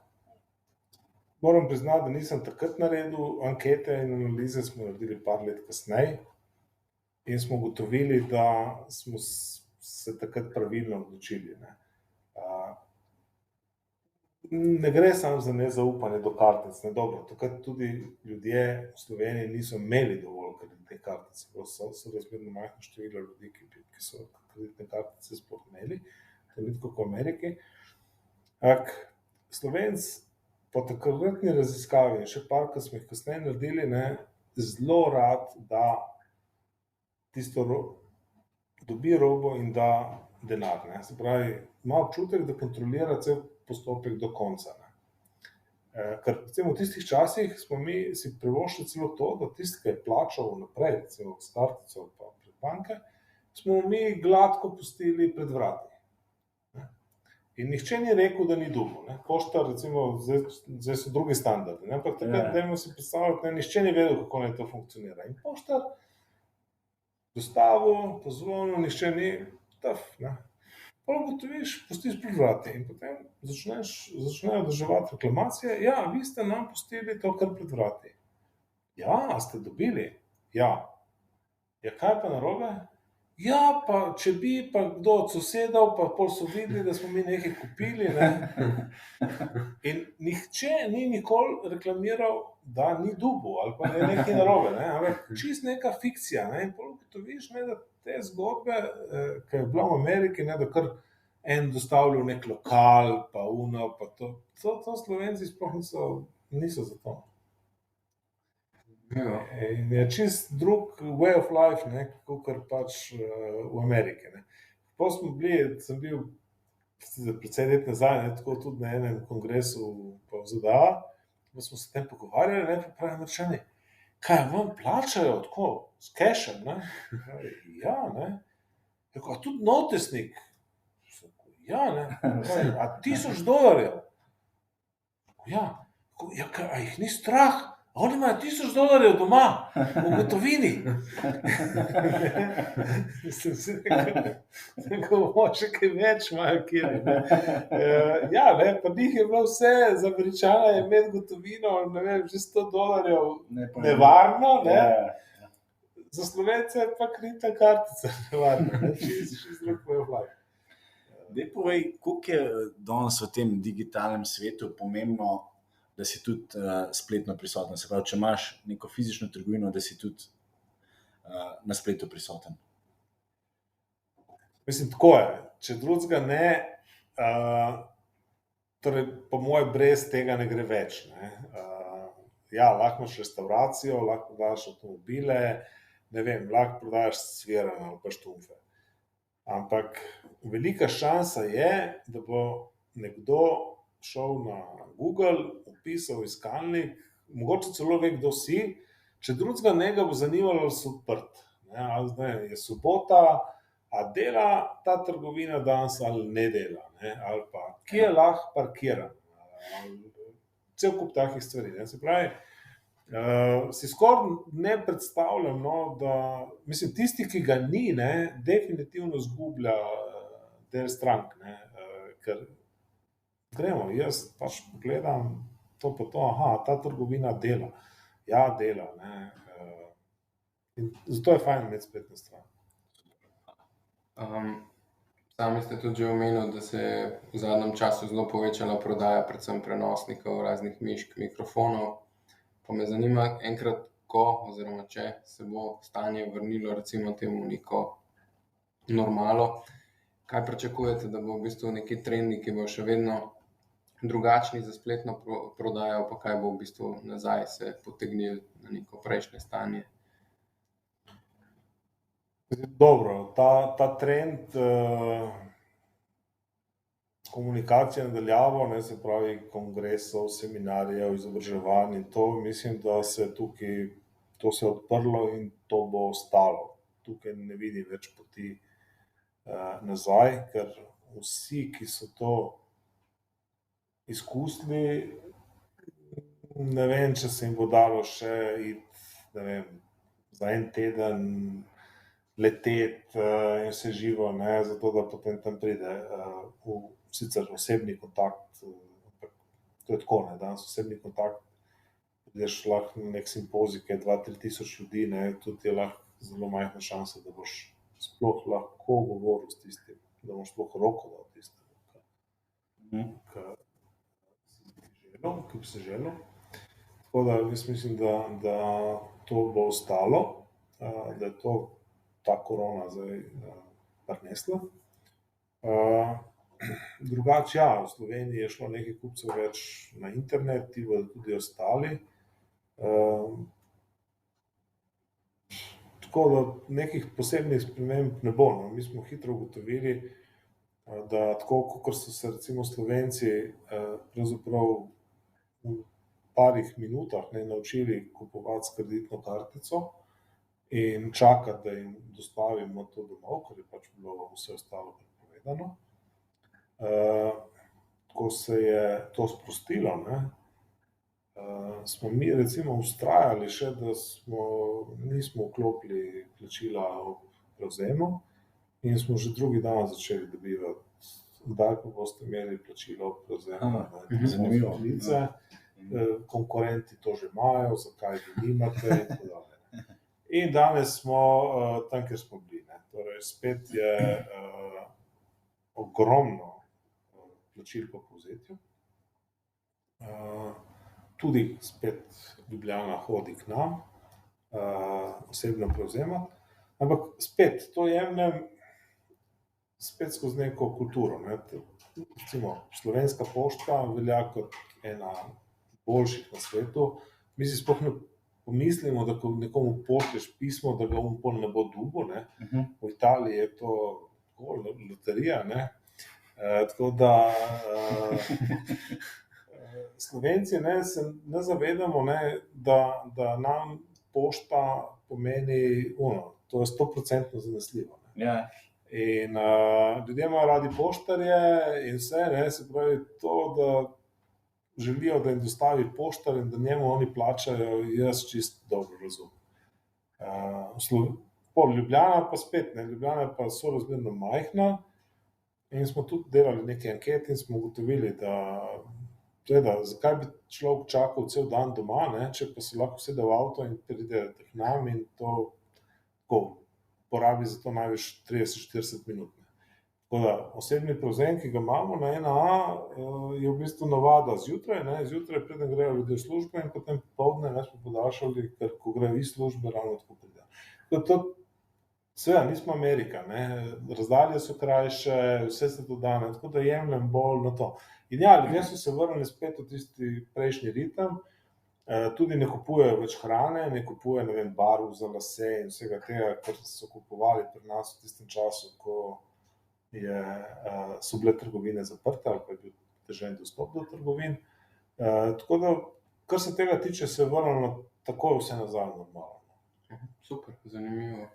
moram priznati, da nisem takrat naredil ankete in analize, smo naredili par let kasneje in smo ugotovili, da smo se takrat pravilno odločili, ne. Ne gre samo za nezaupanje do kartic, ne, dobro, takrat tudi ljudje v Sloveniji niso imeli dovolj kreditnih kartic, so razmerno majhno število ljudi, ki so kreditne kartice sploh imeli, to ni tako kot v Ameriki. Ampak Slovenec po takratni raziskavi in še par, ki smo jih kasneje naredili, ne, zelo rad da tisto dobi robo in da denar, ne. Se pravi, ima občutek, da kontrolira cel postopek do konca, ne. Ker recimo v tistih časih smo mi si privoščili celo to, da tisti, ki je plačal vnaprej, recimo s kartico ali pa prek banke, smo mi gladko pustili pred vrati, ne. In nihče ni rekel, da ni dobil, ne. Poštar, recimo, zdaj so drugi standardi, ne, ampak takrat, dajmo si predstavljati, ne, nihče ni vedel, kako naj to funkcionira. In poštar dostavil, pozvonil, nihče ni, ne. Pol ugotoviš, pustiš pred vrati in potem začnejo deževati reklamacije, ja, vi ste nam pustili to kar pred vrati. Ja, a ste dobili? Ja. Ja, kaj pa narobe? Ja, pa če bi pa kdo od sosedov, pa pol so videli, da smo mi nekaj kupili, ne. In nihče ni nikoli reklamiral, da ni dobil ali pa da je nekaj narobe, ne, ampak čisto neka fikcija, ne, in pol ugotoviš, ne, da te zgodbe, ke je bila v Ameriki, ne, da kar en dostavlja v neki lokal, pa ono, pa to Slovenci sploh niso za to. Ja. In je čisto drug way of life, ne, kakor pač v Ameriki, ne. Pol smo bili, sem bil precej let nazaj, ne, tako tudi na enem kongresu pa v ZDA, pa smo se o tem pogovarjali, ne, pa pravijo Američani: "Kaj vam plačajo tako s kešem, ne?" Ja, ne. Rekel: "A tudi notesnik?" Sem rekel: "Ja, ne." "A $1000?" Ja. Rekel: "Ja, kaj, a jih ni strah? Oni imajo $1000 doma, v gotovini." Sem si rekel, mogoče kaj več imajo kateri, ne. Ja, ne, pri njih je bilo vse, za Američana je imeti gotovino, ne vem, že $100 nevarno, ne. Za Slovence je pa kreditna kartica nevarna, ne, čisto drug way of life. Daj povej, koliko je danes v tem digitalnem svetu pomembno, da si tudi spletno prisoten. Se pravi, če imaš neko fizično trgovino, da si tudi na spletu prisoten. Mislim, tako je, če drugega ne, torej po moje brez tega ne gre več, ne. Ja, lahko imaš restavracijo, lahko prodajaš avtomobile, ne vem, lahko prodajaš cvirane ali pa štumfe. Ampak velika šansa je, da bo nekdo šel na Google, vpisal iskalnik, mogoče celo ve, kdo si, če drugega njega bo zanimalo, ali so odprti, ne, ali zdaj je sobota, a dela ta trgovina danes ali ne dela, ne, ali pa kje lahko parkiram, cel kup takih stvari, ne, se pravi, Si skoraj ne predstavljam, no, da mislim, tisti, ki ga ni, ne, definitivno zgublja del strank, ne, ker gremo, jaz pač pogledam to pa to, aha, ta trgovina dela. Ja, dela, ne. In zato je fajn imeti spletno stran. Sami ste tudi že omenili, da se je v zadnjem času zelo povečala prodaja predvsem prenosnikov, raznih mišk, mikrofonov. Pa me zanima enkrat, ko oziroma če se bo stanje vrnilo recimo temu neko normalo, kaj pričakujete, da bo v bistvu neki trendi, ki bo še vedno drugačni za spletno prodajo, pa kaj bo v bistvu nazaj se potegnil na neko prejšnje stanje? Dobro, ta trend komunikacije nadaljavo, ne, se pravi kongresov, seminarjev, izobraževanj in to, mislim, da se tukaj, to se je odprlo in to bo ostalo. Tukaj ne vidim več poti nazaj, ker vsi, ki so to izkusili, ne vem, če se jim bo dalo še iti, ne vem, za en teden leteti in vse živo, ne, zato da potem tam pride sicer osebni kontakt, to je tako, ne, danes osebni kontakt, prideš lahko na nek simpozij, ki je 2-3 tisoč ljudi, ne, tudi je lahko zelo majhna šansa, da boš sploh lahko govoril s tistim, da boš sploh roko dal tistim, ki bi se želel. Tako da jaz mislim, da to bo ostalo, da je to ta korona zdaj prinesla. Drugače, ja, v Sloveniji je šlo nekaj kupcev več na internet, ti bodo tudi ostali. Tako da nekih posebnih sprememb ne bo, no. Mi smo hitro ugotovili, da tako, kot so se recimo Slovenci pravzaprav v parih minutah, ne, naučili kupovati s kreditno kartico in čakati, da jim dostavimo to domov, ker je pač bilo vse ostalo prepovedano. Ko se je to sprostilo, ne, smo mi recimo vztrajali še, da nismo vklopili plačila ob prevzemu in smo že drugi dan začeli dobivati, kdaj pa boste imeli plačilo ob prevzemu. Zanimivo. Konkurenti to že imajo, zakaj vi nimate in tako dalje. In danes smo tam, kjer smo bili, ne. Torej spet je ogromno plačil po povzetju. Tudi spet Ljubljana hodi k nam osebno prevzemati, ampak spet to jemljem spet skozi neko kulturo, ne. Recimo Slovenska pošta velja kot ena boljših na svetu. Mi si sploh ne pomislimo, da ko nekomu pošlješ pismo, da ga on pol ne bo dobil, ne. V Italiji je to loterija, ne. Tako da Slovenci, ne, se ne zavedamo, ne, da nam pošta pomeni to je 100% zanesljivo, ne. Ja. In ljudje imajo radi poštarje in vse, ne, se pravi to, da želijo, da jim dostavi poštar in da njemu oni plačajo, jaz čisto dobro razumem. Pol Ljubljana pa spet, ne, Ljubljana je pa sorazmerno majhna in smo tudi delali nekaj anket in smo ugotovili, da zakaj bi človek čakal cel dan doma, ne, če pa se lahko usede v avto in pride k nam in to tako porabi za to največ 30-40 minut. Tako da osebni prevzem, ki ga imamo na 1A, je v bistvu navada zjutraj, ne, zjutraj preden grejo ljudje v službo in potem popoldne, ne, smo podaljšali, ker ko grejo iz službe, ravno tako pridejo. Tako to, seveda, nismo Amerika, ne, razdalje so krajše, vse se to da, ne, tako da jemljem bolj na to. In ja, ljudje so se vrnili spet v tisti prejšnji ritem, tudi ne kupujejo več hrane, ne kupujejo, ne vem, barv za lase in vsega tega, kar so kupovali pri nas v tistem času, ko so bile trgovine zaprte ali pa je bil težen dostop do trgovin. Tako da, kar se tega tiče, se je vrnilo takoj vse nazaj normalno. Super, zanimivo.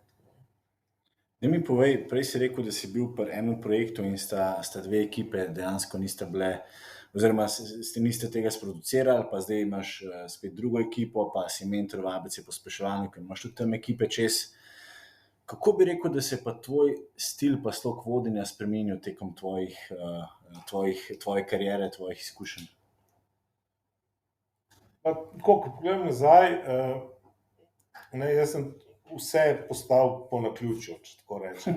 Da mi povej, prej si rekel, da si bil pri enem projektu in sta dve ekipe, dejansko nista bile oziroma ste niste tega sproducirali, pa zdaj imaš spet drugo ekipo, pa si mentor v ABC pospeševalniku, ker imaš tudi tam ekipe čez. Kako bi rekel, da se pa tvoj stil pa slog vodenja spremenil tekom tvoje kariere, tvojih izkušenj? Ko pogledam nazaj, jaz sem vse postal po naključju, če tako rečem.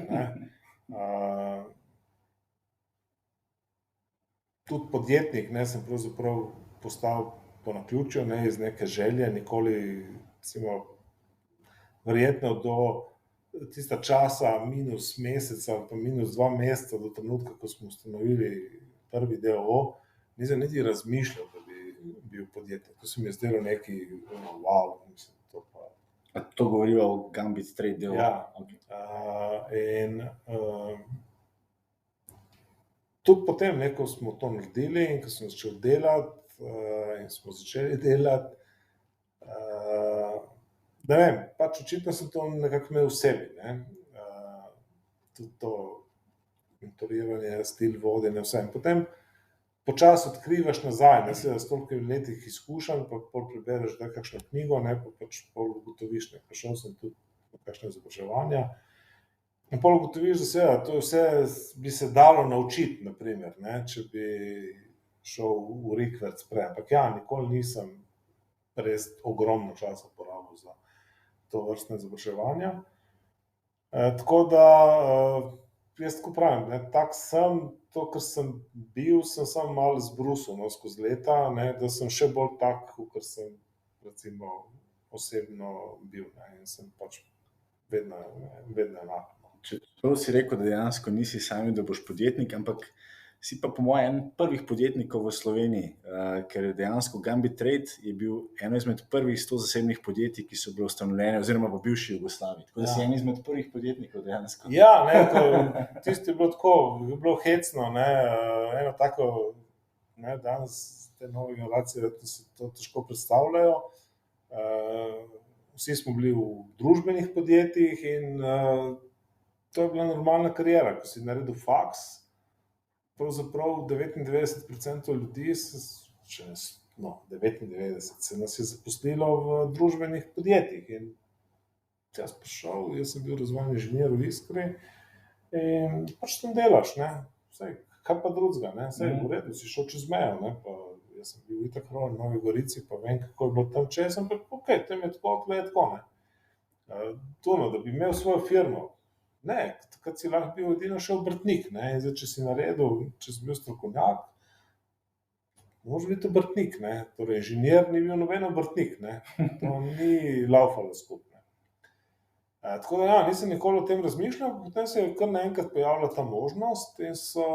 Tudi podjetnik sem pravzaprav postal po naključju, iz neke želje, nikoli, verjetno do tista časa minus mesec ali pa minus 2 meseca do trenutka, ko smo ustanovili prvi DOO, nisem niti razmišljal, da bi bil podjetnik. To se mi je zdelo neki wow, mislim, to pa. A to govorijo o Gambit Trade DOO? Ja. In tudi potem, ko smo to naredili in ko smo začeli delati in smo začeli delati, ne vem, pač očitno sem to nekako imel v sebi, tudi to mentoriranje, stil vodenja, vse. In potem počasi odkrivaš nazaj, seveda s toliko letih izkušenj, pa pol prebereš kakšno knjigo, pa pač pol ugotoviš, pa šel sem tudi v kakšne izobraževanja. In pol ugotoviš, da seveda to vse bi se dalo naučiti, naprimer, če bi šel v rikverc prej. Ampak ja, nikoli nisem res ogromno časa porabil za to vrstne izobraževanja. Tako da, jaz tako pravim, tak sem, to, kar sem bil, sem samo malo zbrusil skozi leta, da sem še bolj tak, kot sem recimo osebno bil, in sem pač vedno enak. Čeprav si rekel, da dejansko nisi sami, da boš podjetnik, ampak si pa po mojem en prvih podjetnikov v Sloveniji, ker dejansko Gambit Trade je bil eno izmed prvih 100 zasebnih podjetij, ki so bile ustanovljene oziroma v bivši Jugoslaviji. Tako da si en izmed prvih podjetnikov dejansko. Ja, tisto je bilo tako, je bilo hecno, eno tako, danes te nove generacije si to težko predstavljajo. Vsi smo bili v družbenih podjetjih in to je bila normalna kariera. Ko si naredil faks, pravzaprav 99% ljudi, 99% se nas je zaposlilo v družbenih podjetjih. In jaz prišel, jaz sem bil razvojni inženir v Iskri in pač tam delaš, Saj, kaj pa drugega, Saj, v redu, si šel čez mejo, pa jaz sem bil itak rojen v Novi Gorici, pa vem, kako je bilo tam čez, ampak okej, tam je tako, tle je tako, da bi imel svojo firmo. Ne, takrat si lahko bil edino še obrtnik, in zdaj, če si naredil, če si bil strokovnjak, moraš biti obrtnik, torej inženir ni bil noben obrtnik, to ni laufalo skupaj. Tako da ja, nisem nikoli o tem razmišljal, potem se je kar naenkrat pojavila ta možnost in so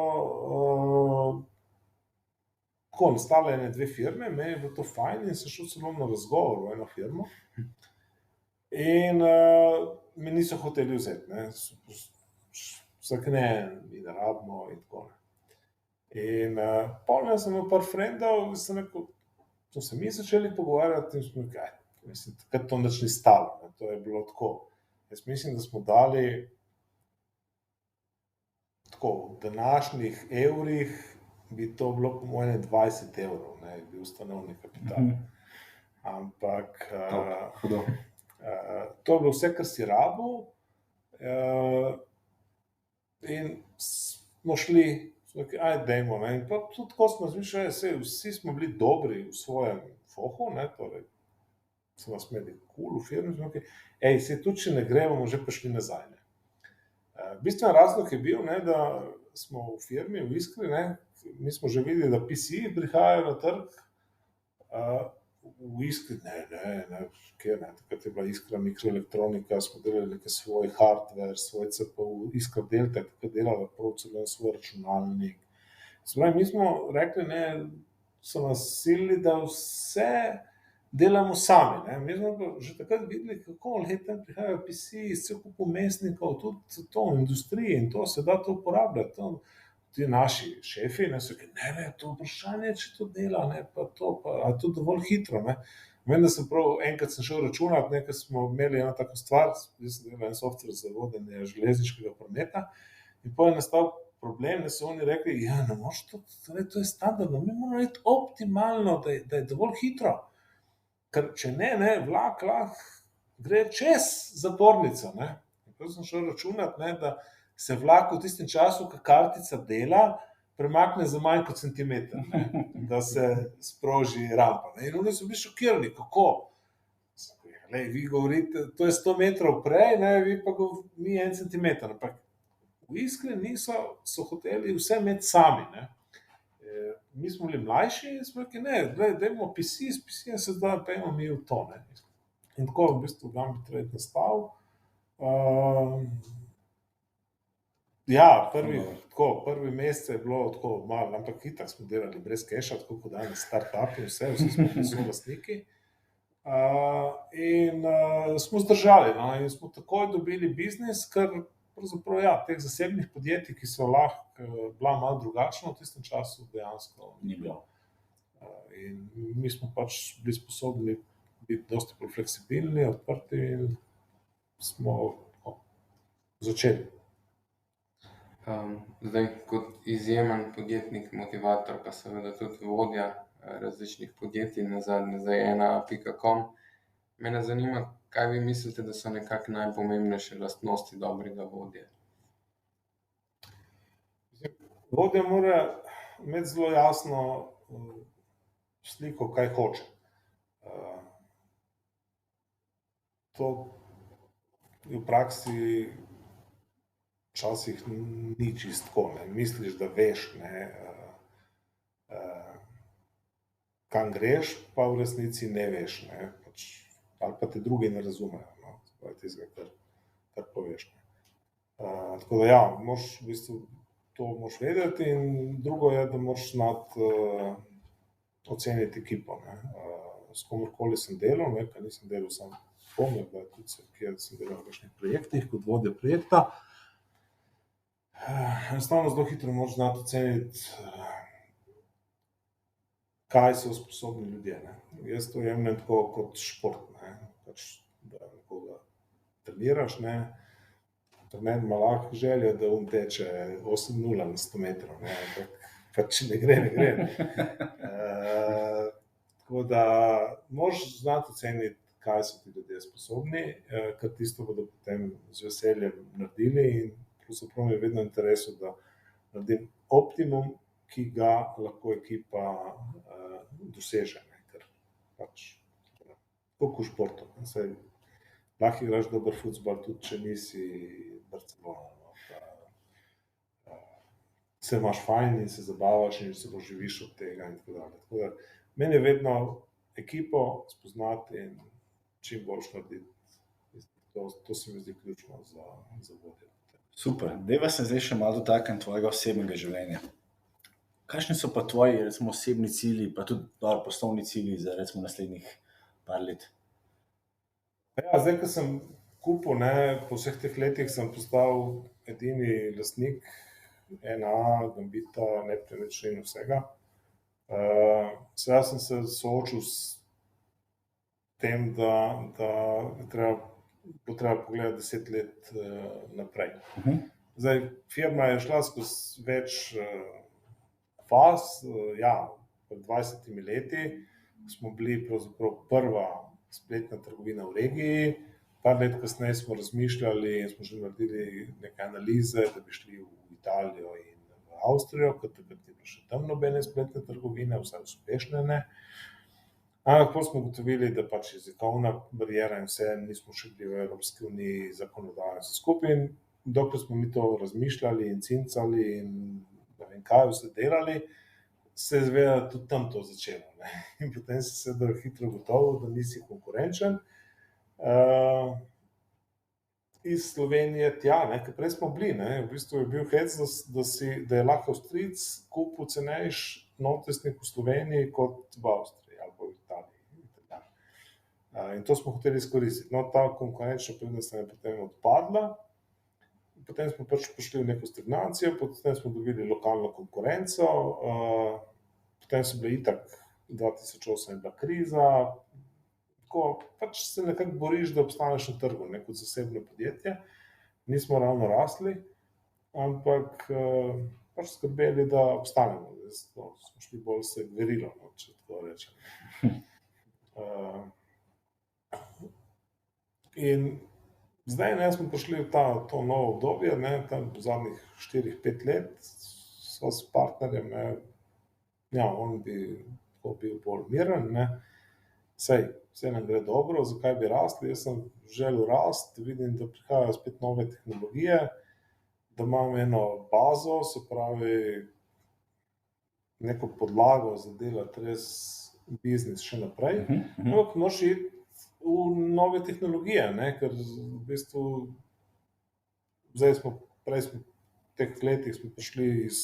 tako nastale ene 2 firme, meni je bilo to fajn in sem šel celo na razgovor v eno firmo. In me niso hoteli vzeti, vsak ne rabimo in tako. In polno sem imel par frendov, sem rekel, to se mi začeli pogovarjati in smo rekli, mislim, takrat to nič ni stalo, to je bilo tako. Jaz mislim, da smo dali tako, v današnjih evrih bi to bilo po mojem 20 evrov, je bil ustanovni kapital. Ampak to je bilo vse, kar si rabil, in smo šli, dajmo, in pa tudi tako smo razmišljali, vsi smo bili dobri v svojem fohu, torej smo nas imeli cool v firmi, smo rekli, saj tudi, če ne gre, bomo že prišli nazaj. Bistven razlog je bil, da smo v firmi, v Iskri, mi smo že videli, da PC-ji prihajajo na trg, v Iskri, takrat je bila Iskra mikroelektronika, smo delali nekaj svoj hardware, svoj CPU, Iskra Delta je takrat delala prav celo svoj računalnik. Mi smo rekli, so nas silili, da vse delamo sami, mi smo pa že takrat videli, kako tam prihajajo PC-ji, cel kup vmesnikov, tudi to v industriji in to se da to uporabljati. Ti naši šefi so rekli, ne, to vprašanje, če to dela, pa to, a to dovolj hitro, Vem, da sem prav, enkrat sem šel računati, ker smo imeli eno tako stvar, jaz sem delal en software za vodenje železniškega prometa in potem je nastal problem, da so oni rekli, ja, ne moreš to je standardno, mi moramo narediti optimalno, da je dovolj hitro. Ker če ne, vlak lahko gre čez zapornico, ne. In potem sem šel računat, ne, da se vlak v tistem času, ko kartica dela, premakne za manj kot centimeter, ne, da se sproži rampa, ne. In oni so bili šokirani, kako? Glej, vi govorite, to je 100 metrov prej, ne, vi pa mi 1 centimeter, ampak v Iskri so hoteli vse imeti sami, ne. Mi smo bili mlajši in smo rekli, ne, dajmo PC se zdaj pejmo mi v to, ne. In tako v bistvu Gambit Trade nastal. Ja, prvi mesec je bilo tako malo, ampak itak smo delali brez keša, tako kot danes startupi, vsi smo bili solastniki. In smo zdržali, no, in smo takoj dobili biznis, ker pravzaprav, ja, teh zasebnih podjetij, ki so lahko bila malo drugačna v tistem času, dejansko ni bilo. In mi smo pač bili sposobni biti dosti bolj fleksibilni, odprti in smo začeli. Zdaj, kot izjemen podjetnik, motivator, pa seveda tudi vodja različnih podjetij, nazadnje zdaj ena.com. Mene zanima, kaj vi mislite, da so nekako najpomembnejše lastnosti dobrega vodje? Vodja mora imeti zelo jasno sliko, kaj hoče. To v praksi včasih ni čisto tako, ne. Misliš, da veš, ne, kam greš, pa v resnici ne veš, ne. Pač, ali pa te drugi ne razumejo, no. To je tistega, kar poveš, ne. Tako da ja, moraš v bistvu to moraš vedeti in drugo je, da moraš znati oceniti ekipo, ne. S komurkoli sem delal, ne, ker nisem delal sam pomnil, da tudi kjer sem delal v kakšnih projektih kot vodja projekta. Enostavno zelo hitro moraš znati oceniti, kaj so sposobni ljudje, ne. Jaz to jemljem tako kot šport, ne. Pač, da nekoga treniraš, ne. Trener ima lahko željo, da on teče 8:0 na 100 metrov, ne, ampak pač ne gre, ne gre. Tako da moraš znati oceniti, kaj so ti ljudje sposobni, ker tisto bodo potem z veseljem naredili in pravzaprav mi je vedno v interesu, da naredim optimum, ki ga lahko ekipa doseže, ne, ker pač tako kot v športu, saj lahko igraš dober fuzbal, tudi če nisi Barcelona, no, pa se imaš fajn in se zabavaš in se doživiš od tega in tako dalje. Tako da meni je vedno ekipo spoznati in čim boljš narediti. To se mi zdi ključno za vodje. Super, dajva se zdaj še malo dotakniti tvojega osebnega življenja. Kakšni so pa tvoji, recimo, osebni cilji, pa tudi poslovni cilji za, recimo, naslednjih par let? Ja, zdaj, ko sem kupil, ne, po vseh teh letih sem postal edini lastnik ena, Gambita, nepremičnin, vsega. Seveda sem se soočil s tem, da bo treba pogledati 10 let naprej. Zdaj, firma je šla skozi več faz, ja, pred 20 leti smo bili pravzaprav prva spletna trgovina v regiji, par let kasneje smo razmišljali in smo že naredili neke analize, da bi šli v Italijo in v Avstrijo, ker takrat ni bilo še tam nobene spletne trgovine, vsaj uspešne ne. Ampak potem smo ugotovili, da pač jezikovna bariera in vse, nismo še bili v Evropski uniji, zakonodaja vse skupaj in dokler smo mi to razmišljali in cincali in ne vem kaj vse delali, se je seveda tudi tam to začelo, ne. In potem si seveda hitro ugotovil, da nisi konkurenčen. Iz Slovenije tja, ne, ker prej smo bili, ne, v bistvu je bil hec, da je lahko Avstrijec kupil cenejši notesnik v Sloveniji kot v Avstriji ali pa v Italiji. In to smo hoteli izkoristiti. No, ta konkurenčna prednost je potem odpadla, potem smo pač prišli v neko stagnacijo, potem smo dobili lokalno konkurenco, potem so bile itak 2008 je bila kriza, tako pač se nekako boriš, da obstaneš na trgu, ne, kot zasebno podjetje. Nismo ravno rasli ampak pač skrbeli, da obstanemo. Smo šli bolj se gverilo, no, če tako rečem. In zdaj smo prišli v to novo obdobje, tam v zadnjih 4-5 let, sva s partnerjem, on bi bil bolj miren, vse nam gre dobro, zakaj bi rastli, jaz sem želel rasti, vidim, da prihajajo spet nove tehnologije, da imam eno bazo, se pravi, neko podlago za delati res biznis še naprej, ampak moraš iti v nove tehnologije, ker v bistvu prej smo v teh letih smo prišli iz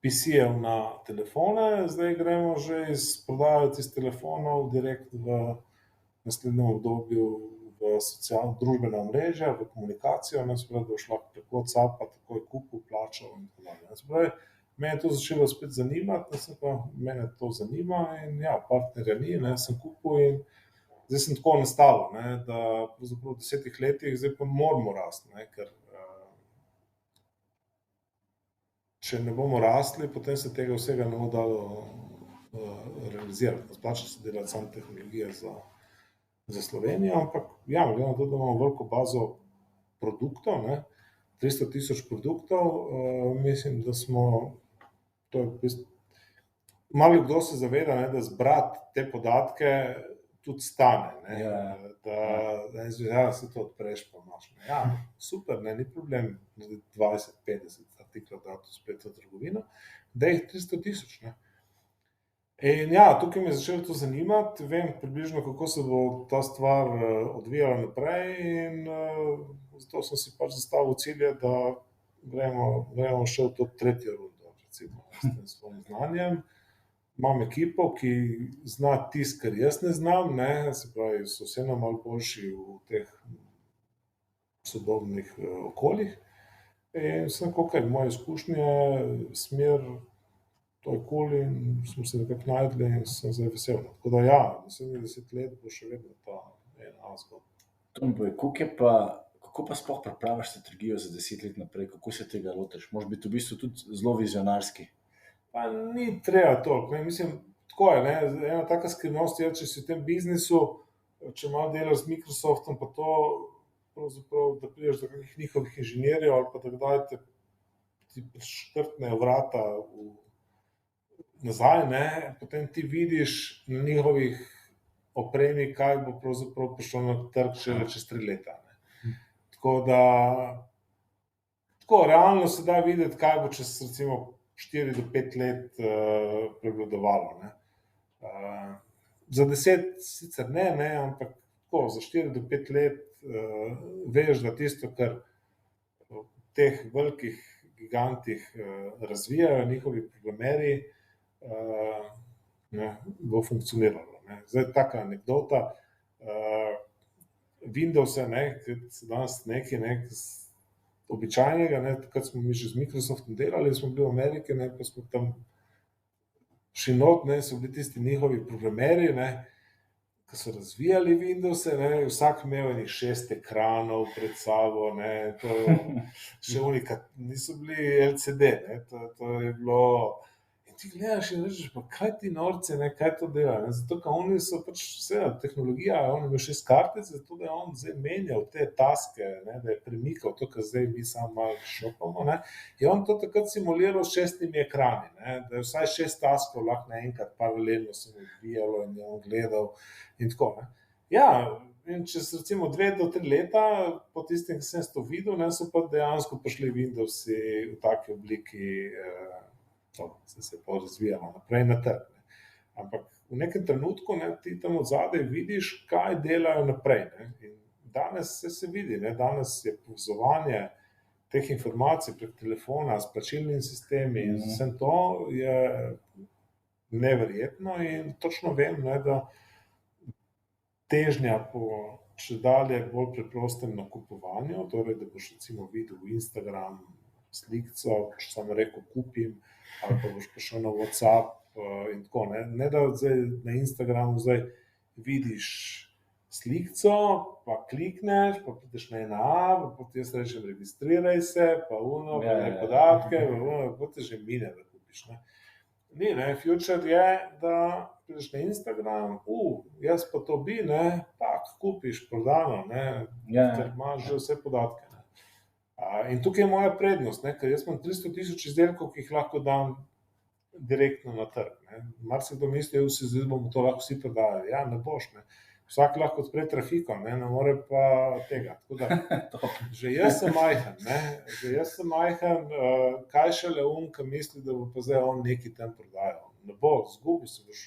PC-jev na telefone, zdaj gremo že prodajati iz telefonov direkt v naslednjem obdobju v družbena omrežja, v komunikacijo, se pravi, da boš lahko preko WhatsAppa takoj kupil, plačal in tako dalje. Se pravi, mene je to začelo spet zanimati, mene to zanima in partnerja ni, sem kupil in zdaj sem tako nastavil, da pravzaprav v 10 letih zdaj pa moramo rasti, ker če ne bomo rastli, potem se tega vsega ne bo dalo realizirati. Splača se delati samo tehnologije za Slovenijo, ampak glede na to, da imamo veliko bazo produktov, 300 000 produktov, mislim, da smo, to je v bistvu, malo kdo se zaveda, da zbrati te podatke tudi stane, da se to odpreš pa imaš. Super, ni problem 20-50 artiklov dati v spletno trgovino, da jih 300 000. In tukaj me je začelo to zanimati, vem približno, kako se bo ta stvar odvijala naprej in zato sem si pač zastavil cilje, da gremo še v to tretjo rundo, recimo, s tem svojim znanjem. Imam ekipo, ki zna tisto, kar jaz ne znam, se pravi, so vseeno malo boljši v teh sodobnih okoljih. In sem kakor moje izkušnje, smer, to je kul in smo se nekako najdli in sem zdaj vesel. Tako da naslednjih 10 let bo še vedno ta ena zgodba. Tomboj, kako pa sploh pripraviš strategijo za 10 let naprej, kako se tega lotiš? Moraš biti v bistvu tudi zelo vizionarski. Pa ni treba toliko, mislim, tako je, ena taka skrivnost je, če si v tem biznisu, če malo delaš z Microsoftom, pa to, pravzaprav, da prideš do kakih njihovih inženirjev ali pa da kdaj ti škrtnejo vrata nazaj, potem ti vidiš na njihovih opremi, kaj bo pravzaprav prišlo na trg šele čez 3 leta. Tako da, realno se da videti, kaj bo čez recimo 4 do 5 let prevladovalo. Za 10 sicer ne, ampak tako, za 4 do 5 let veš, da tisto, kar v teh velikih gigantih razvijajo njihovi programerji, bo funkcioniralo. Zdaj taka anekdota, Windowse, ki so danes nekaj običajnega, takrat smo mi že z Microsoftom delali, smo bili v Ameriki, pa smo tam šli not, so bili tisti njihovi programerji, ki so razvijali Windowse, vsak imel enih 6 ekranov pred sabo, to še niso bili LCD, to je bilo, in ti gledaš in rečeš, pa kaj ti norci, kaj to delajo, zato, ker oni so pač vse tehnologija, on ima 6 kartic, zato da je on zdaj menjal te taske, da je premikal to, kar zdaj mi samo malo šopamo, je on to takrat simuliral s 6 ekrani, da je vsaj 6 taskov lahko naenkrat paralelno se mu odvijalo in je on gledal in tako. In čez recimo 2 do 3 leta, po tistem, ki sem to videl, so pa dejansko prišli Windowsi v taki obliki, se je pa razvijalo naprej na trg. Ampak v nekem trenutku ti tam od zadaj vidiš, kaj delajo naprej. In danes se vidi, danes je povezovanje teh informacij prek telefona s plačilnimi sistemi in vsem to je neverjetno in točno vem, da težnja po čedalje bolj preprostem nakupovanju, torej da boš recimo videl Instagram slikco, boš samo rekel kupim, ali pa boš prišel na WhatsApp in tako. Ne da zdaj na Instagramu zdaj vidiš slikco, pa klikneš, pa prideš na ena A, pa potem jaz rečem, registriraj se, pa pa ne podatke, pa te že mine, da kupiš, ne. Ni, ne, future je, da prideš na Instagram, jaz pa to bi, ne, tak, kupiš, prodano, ne, ker imaš že vse podatke, ne. In tukaj je moja prednost, ne, ker jaz imam 300 000 izdelkov, ki jih lahko dam direktno na trg, ne. Marsikdo misli, zdaj bomo to lahko vsi prodajali. Ja, ne boš, ne. Vsak lahko odpre trafiko, ne more pa tega. Tako da, že jaz sem majhen, kaj šele ki misli, da bo pa zdaj on nekaj tam prodajal. Ne bo, zgubil se boš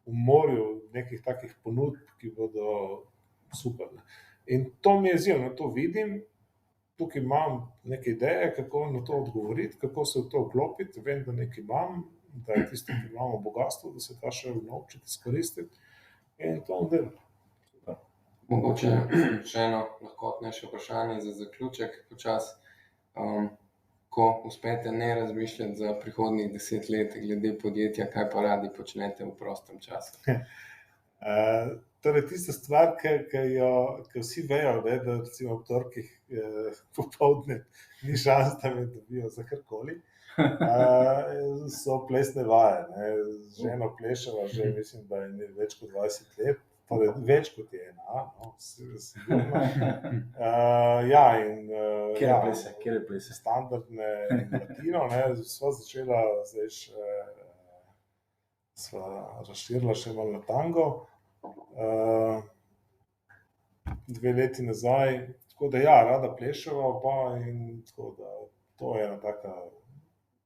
v morju nekih takih ponudb, ki bodo super, ne. In to mi je izziv, ne, to vidim, tukaj imam neke ideje, kako na to odgovoriti, kako se v to vklopiti, vem, da nekaj imam, da je tisto, ki imamo bogatstvo, da se ta še naučiti izkoristiti in to bom delal. Mogoče še eno lahkotnejše vprašanje za zaključek počasi. Ko uspete ne razmišljati za prihodnjih 10 let glede podjetja, kaj pa radi počnete v prostem času? Torej, tista stvar, ki vsi vejo, ne, da recimo ob torkih popoldne ni šans, da me dobijo za karkoli, so plesne vaje, ne. Z ženo pleševa že, mislim, da je več kot 20 let, torej več kot je ena, no, sigurno. Ja, in Kjer je plese? standardne latino, ne, sva začela zdaj še, sva razširila še malo na tango, 2 leti nazaj, tako da ja, rada pleševa oba in tako da to je ena taka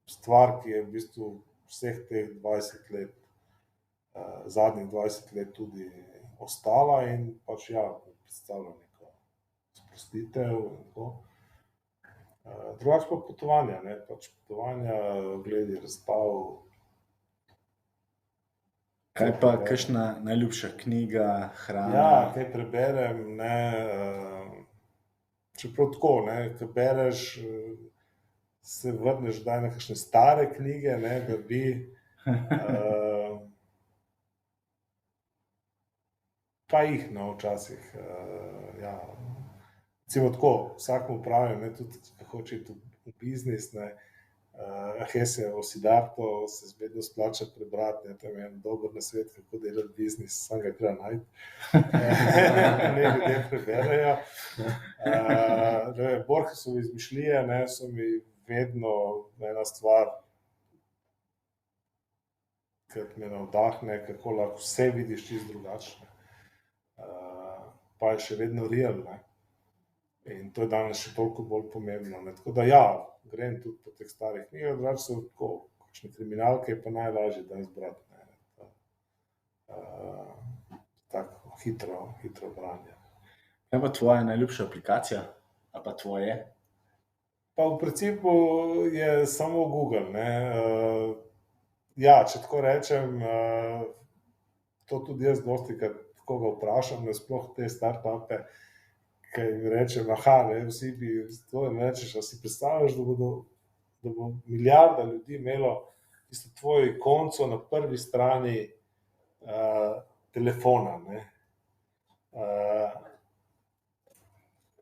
stvar, ki je v bistvu vseh teh 20 let, zadnjih 20 let tudi ostala in pač ja, predstavlja neko sprostitev in tako. Drugače pa potovanja, ne, pač potovanja, ogledi razstav. Kaj pa kakšna najljubša knjiga, hrana? Ja, kaj preberem, ne, čeprav tako, ne, ko bereš, se vrneš kdaj na kakšne stare knjige, ne, da bi, pa jih, no, včasih, ja. Recimo tako, vsakemu pravim, ne, tudi ko hoče iti v biznis, ne, Hessejevo Siddharto se vedno splača prebrati, ne, tam je en dober nasvet, kako delati biznis, samo ga je treba najti. Ne ljudje preberejo. Borgesove izmišljije, ne, so mi vedno ena stvar, ki me navdahne, kako lahko vse vidiš čisto drugače. Pa je še vedno real, ne. In to je danes še toliko bolj pomembno, ne, tako da ja, grem tudi po teh starih knjigah, drugače so tako, kakšne kriminalke je pa najlažje danes brati, ne, tako hitro branje. Kaj pa tvoja najljubša aplikacija? Ali pa tvoje? Pa v principu je samo Google, ne, ja, če tako rečem, to tudi jaz dostikrat koga vprašam, ne, sploh te startupe, ki jim rečem, ne, vsi bi to, in rečeš, a si predstavljaš, da bo milijarda ljudi imelo tisto tvoj konco na prvi strani telefona, ne.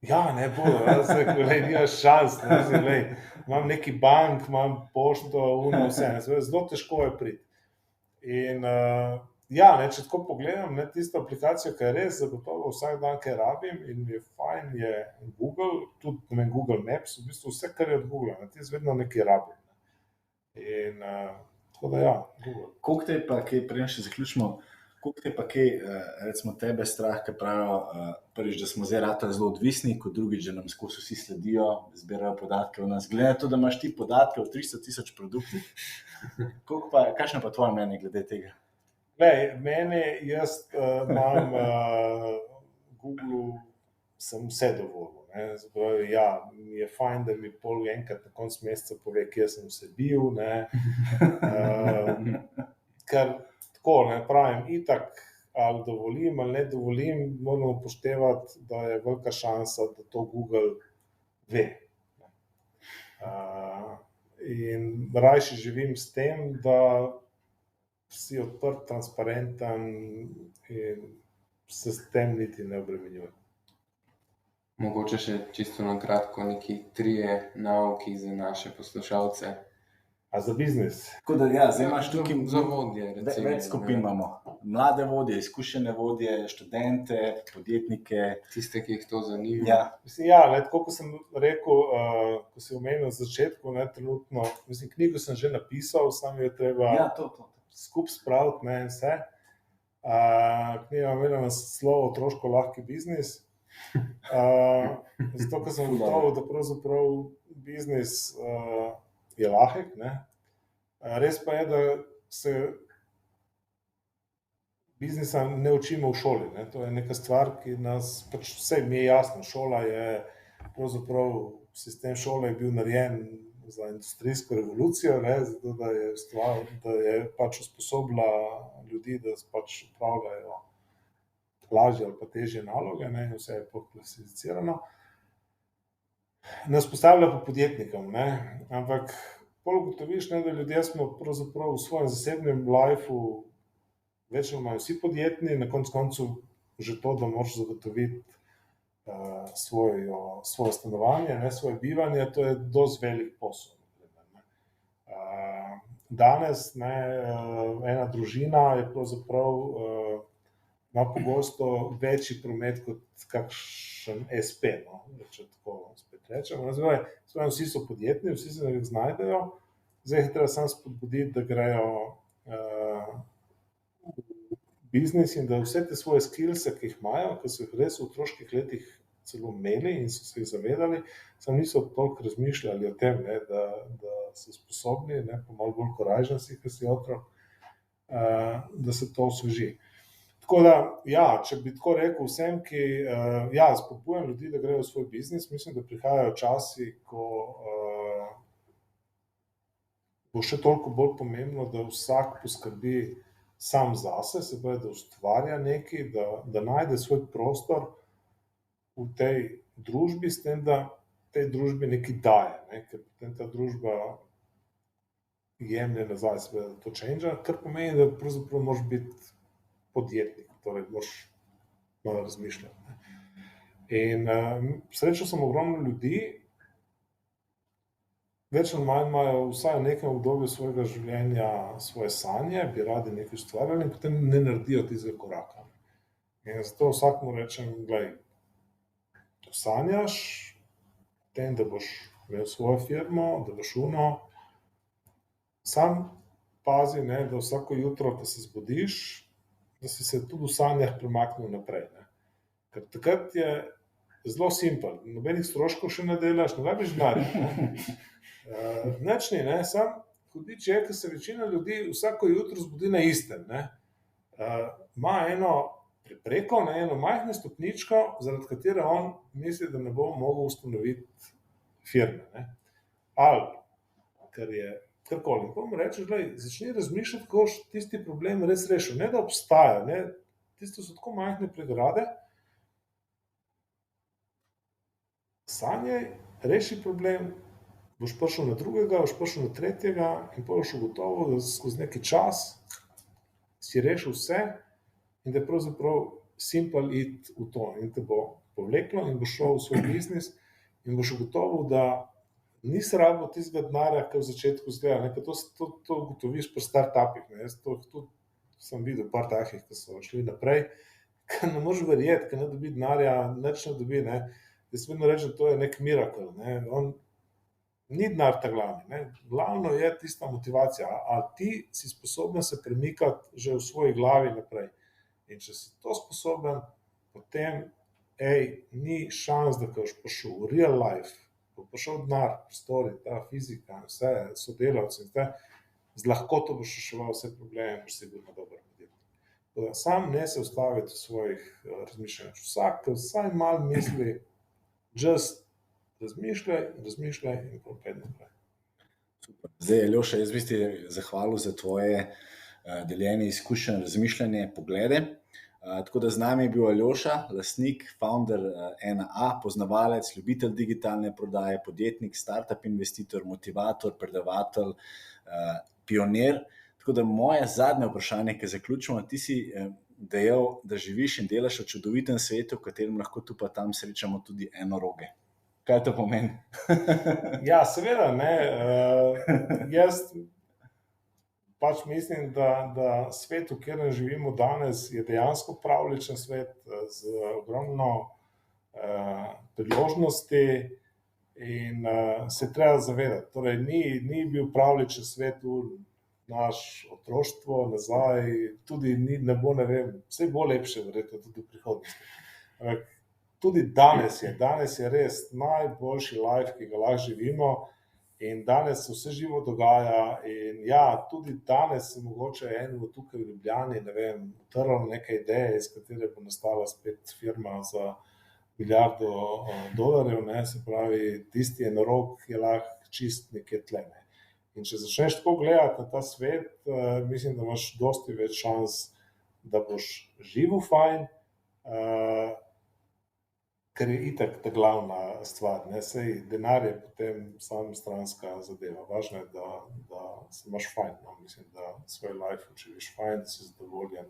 Ja, ne bodo, jaz rekel, nimaš šans, ne, imam neki bank, imam pošto, vse, zelo težko je priti. In ja, ne, če tako pogledam, ne, tisto aplikacijo, ki je res zagotovo vsak dan, kaj rabim in mi je fajn, je Google, tudi, ne vem, Google Maps, v bistvu vse, kar je od Google, ne, jaz vedno nekaj rabim. In tako da ja, Google. Koliko te pa kaj, preden še zaključimo, koliko te pa kaj, recimo tebe strah, ki pravijo, prvič, da smo zdaj ratali zelo odvisni, kot drugič, da nam skozi vsi sledijo, zbirajo podatke o nas. Glede na to, da imaš ti podatke o 300 000 produktih, kakšno pa tvoje mnenje glede tega? Glej, meni, jaz imam Google, sem vse dovolil, ne, zapravi, ja, mi je fajn, da mi pol enkrat na koncu meseca pove, kje sem vse bil, ne, ker tako, ne, pravim, itak, ali dovolim ali ne dovolim, moramo upoštevati, da je velika šansa, da to Google ve. In rajši živim s tem, da si odprt, transparenten in se s tem niti ne obremenjujem. Mogoče še čisto na kratko neki 3 nauki za naše poslušalce. A za biznis? Tako da, ja, zdaj imaš tukaj za vodje, recimo. več skupin imamo. Mlade vodje, izkušene vodje, študente, podjetnike. Tiste, ki jih to zanima. Ja, Mislim, ja, tako kot sem rekel, ko si omenil na začetku, ne, trenutno, mislim, knjigo sem že napisal, samo jo je treba ja, to. skupaj spraviti, ne, in vse. Knjiga ima naslov Otroško lahki biznis. Zato, ker sem ugotovil, da pravzaprav biznis je lahek, ne. Res pa je, da se biznisa ne učimo v šoli, ne. To je neka stvar, ki nas, pač vse mi je jasno, šola je, pravzaprav sistem šole je bil narejen za industrijsko revolucijo, ne, zato da je pač usposobila ljudi, da pač upravljajo lažje ali pa težje naloge, ne, in vse je poklasificirano. Ne vzpostavlja pa podjetnikom, ne, ampak pol ugotoviš, ne, da ljudje smo pravzaprav v svojem zasebnem lifeu večino vsi podjetni, na koncu že to, da moraš zagotoviti svoje stanovanje, ne, svoje bivanje, to je dosti velik posel. Danes, ne, ena družina je pravzaprav ima pogosto večji promet kot kakšen SP, no, če tako spet rečemo. Vsi so podjetni, vsi se nekaj znajdejo, zdaj jih treba samo spodbuditi, da grejo v biznis in da vse te svoje skillse, ki jih imajo, ki so jih res v otroških letih celo imeli in so se jih zavedali, samo niso toliko razmišljali o tem, ne, da so sposobni, ne, pa malo bolj korajžen si, ko si otrok, da se to osveži. Tako da, ja, če bi tako rekel vsem, ki, ja, spodbujam ljudi, da grejo v svoj biznis, mislim, da prihajajo časi, ko bo še toliko bolj pomembno, da vsak poskrbi sam zase, se pravi, da ustvarja nekaj, da najde svoj prostor v tej družbi, s tem, da tej družbi nekaj daje, ne, ker potem ta družba jemlje nazaj, seveda to change, kar pomeni, da pravzaprav moraš biti podjetnik, torej moraš malo razmišljati, ne. In srečal sem ogromno ljudi, več ali manj imajo vsaj v nekem obdobju svojega življenja svoje sanje, bi radi nekaj ustvarjali in potem ne naredijo tistega koraka. In zato vsakmu rečem, glej, sanjaš o tem, da boš imel svojo firmo, da boš sam pazi, ne, da vsako jutro, ko se zbudiš, da si se tudi v sanjah premaknil naprej, ne. Ker takrat je zelo simpel, nobenih stroškov še ne delaš, ne rabiš denarja, ne. Nič ni, ne, samo hudič je, ker se večina ljudi vsako jutro zbudi na istem, ne. Ima eno prepreko, ne, eno majhno stopničko, zaradi katere on misli, da ne bo mogel ustanoviti firme, ne. Ali ker je karkoli. Pa mu rečeš, glej, začni razmišljati, kako boš tisti problem res rešil. Ne, da obstaja, ne, tisto so tako majhne pregrade. Sanjaj, reši problem, boš prišel na drugega, boš prišel na tretjega in potem boš ugotovil, da skozi neki čas si rešil vse in da je pravzaprav simpel iti v to in te bo povleklo in boš šel v svoj biznis in boš ugotovil, da nisi rabil tistega denarja, ki v začetku izgleda, ker to ugotoviš pri startupih, ne. Jaz to tudi sem videl par takih, ki so šli naprej, ker ne moreš verjeti, ker ne dobi denarja, nič ne dobi, ne. Jaz vedno rečem, to je nek mirakel, ne. Ni denar ta glavni, ne. Glavno je tista motivacija, ali ti si sposoben se premikati že v svoji glavi naprej. In če si to sposoben, potem, ni šans, da boš prišel v real life, bo prišel denar, prostori, ta fizika, vse, sodelavci, z lahkoto boš reševal vse probleme, boš sigurno dober podjetnik. Sam ne se ustaviti v svojih razmišljanjih. Vsak, vsaj malo misli, just razmišljaj in propedi naprej. Zdaj, Aljoša, jaz bi ti zahvalil za tvoje deljenje izkušenj, razmišljanje, poglede. Tako da z nami je bil Aljoša, lastnik, founder 1A, poznavalec, ljubitelj digitalne prodaje, podjetnik, startup investitor, motivator, predavatelj, pionir. Tako da moje zadnje vprašanje, ki zaključimo, ti si dejal, da živiš in delaš v čudovitem svetu, v katerem lahko tu pa tam srečamo tudi enoroge. Kaj to pomeni? Ja, seveda, ne. Jaz pač mislim, da svet, v katerem živimo danes, je dejansko pravličen svet z ogromno priložnosti in se treba zavedati. Torej, ni bil pravličen svet v naš otroštvo nazaj, tudi ne bo, ne vem, vse bo lepše, verjetno tudi v prihodnosti. Tudi danes je res najboljši life, ki ga lahko živimo in danes se vse živo dogaja in ja, tudi danes se mogoče eno tukaj v Ljubljani, ne vem, utrlo neke ideje, iz katere bo nastala spet firma za milijardo dolarjev, ne, se pravi, tisti enorog je lahko čist nekje tle, ne. In če začneš tako gledati na ta svet, mislim, da imaš dosti več šans, da boš živel fajn, ker je itak ta glavna stvar, ne, sej denar je potem sam stranska zadeva. Važno je, da se imaš fajn, no, mislim, da svoj life živiš fajn, da si zadovoljen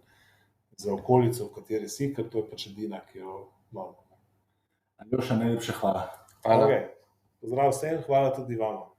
za okolico, v kateri si, ker to je pač edina, ki jo imamo. Aljoša, najlepša hvala. Hvala. Okay. Pozdrav vsem, hvala tudi vama.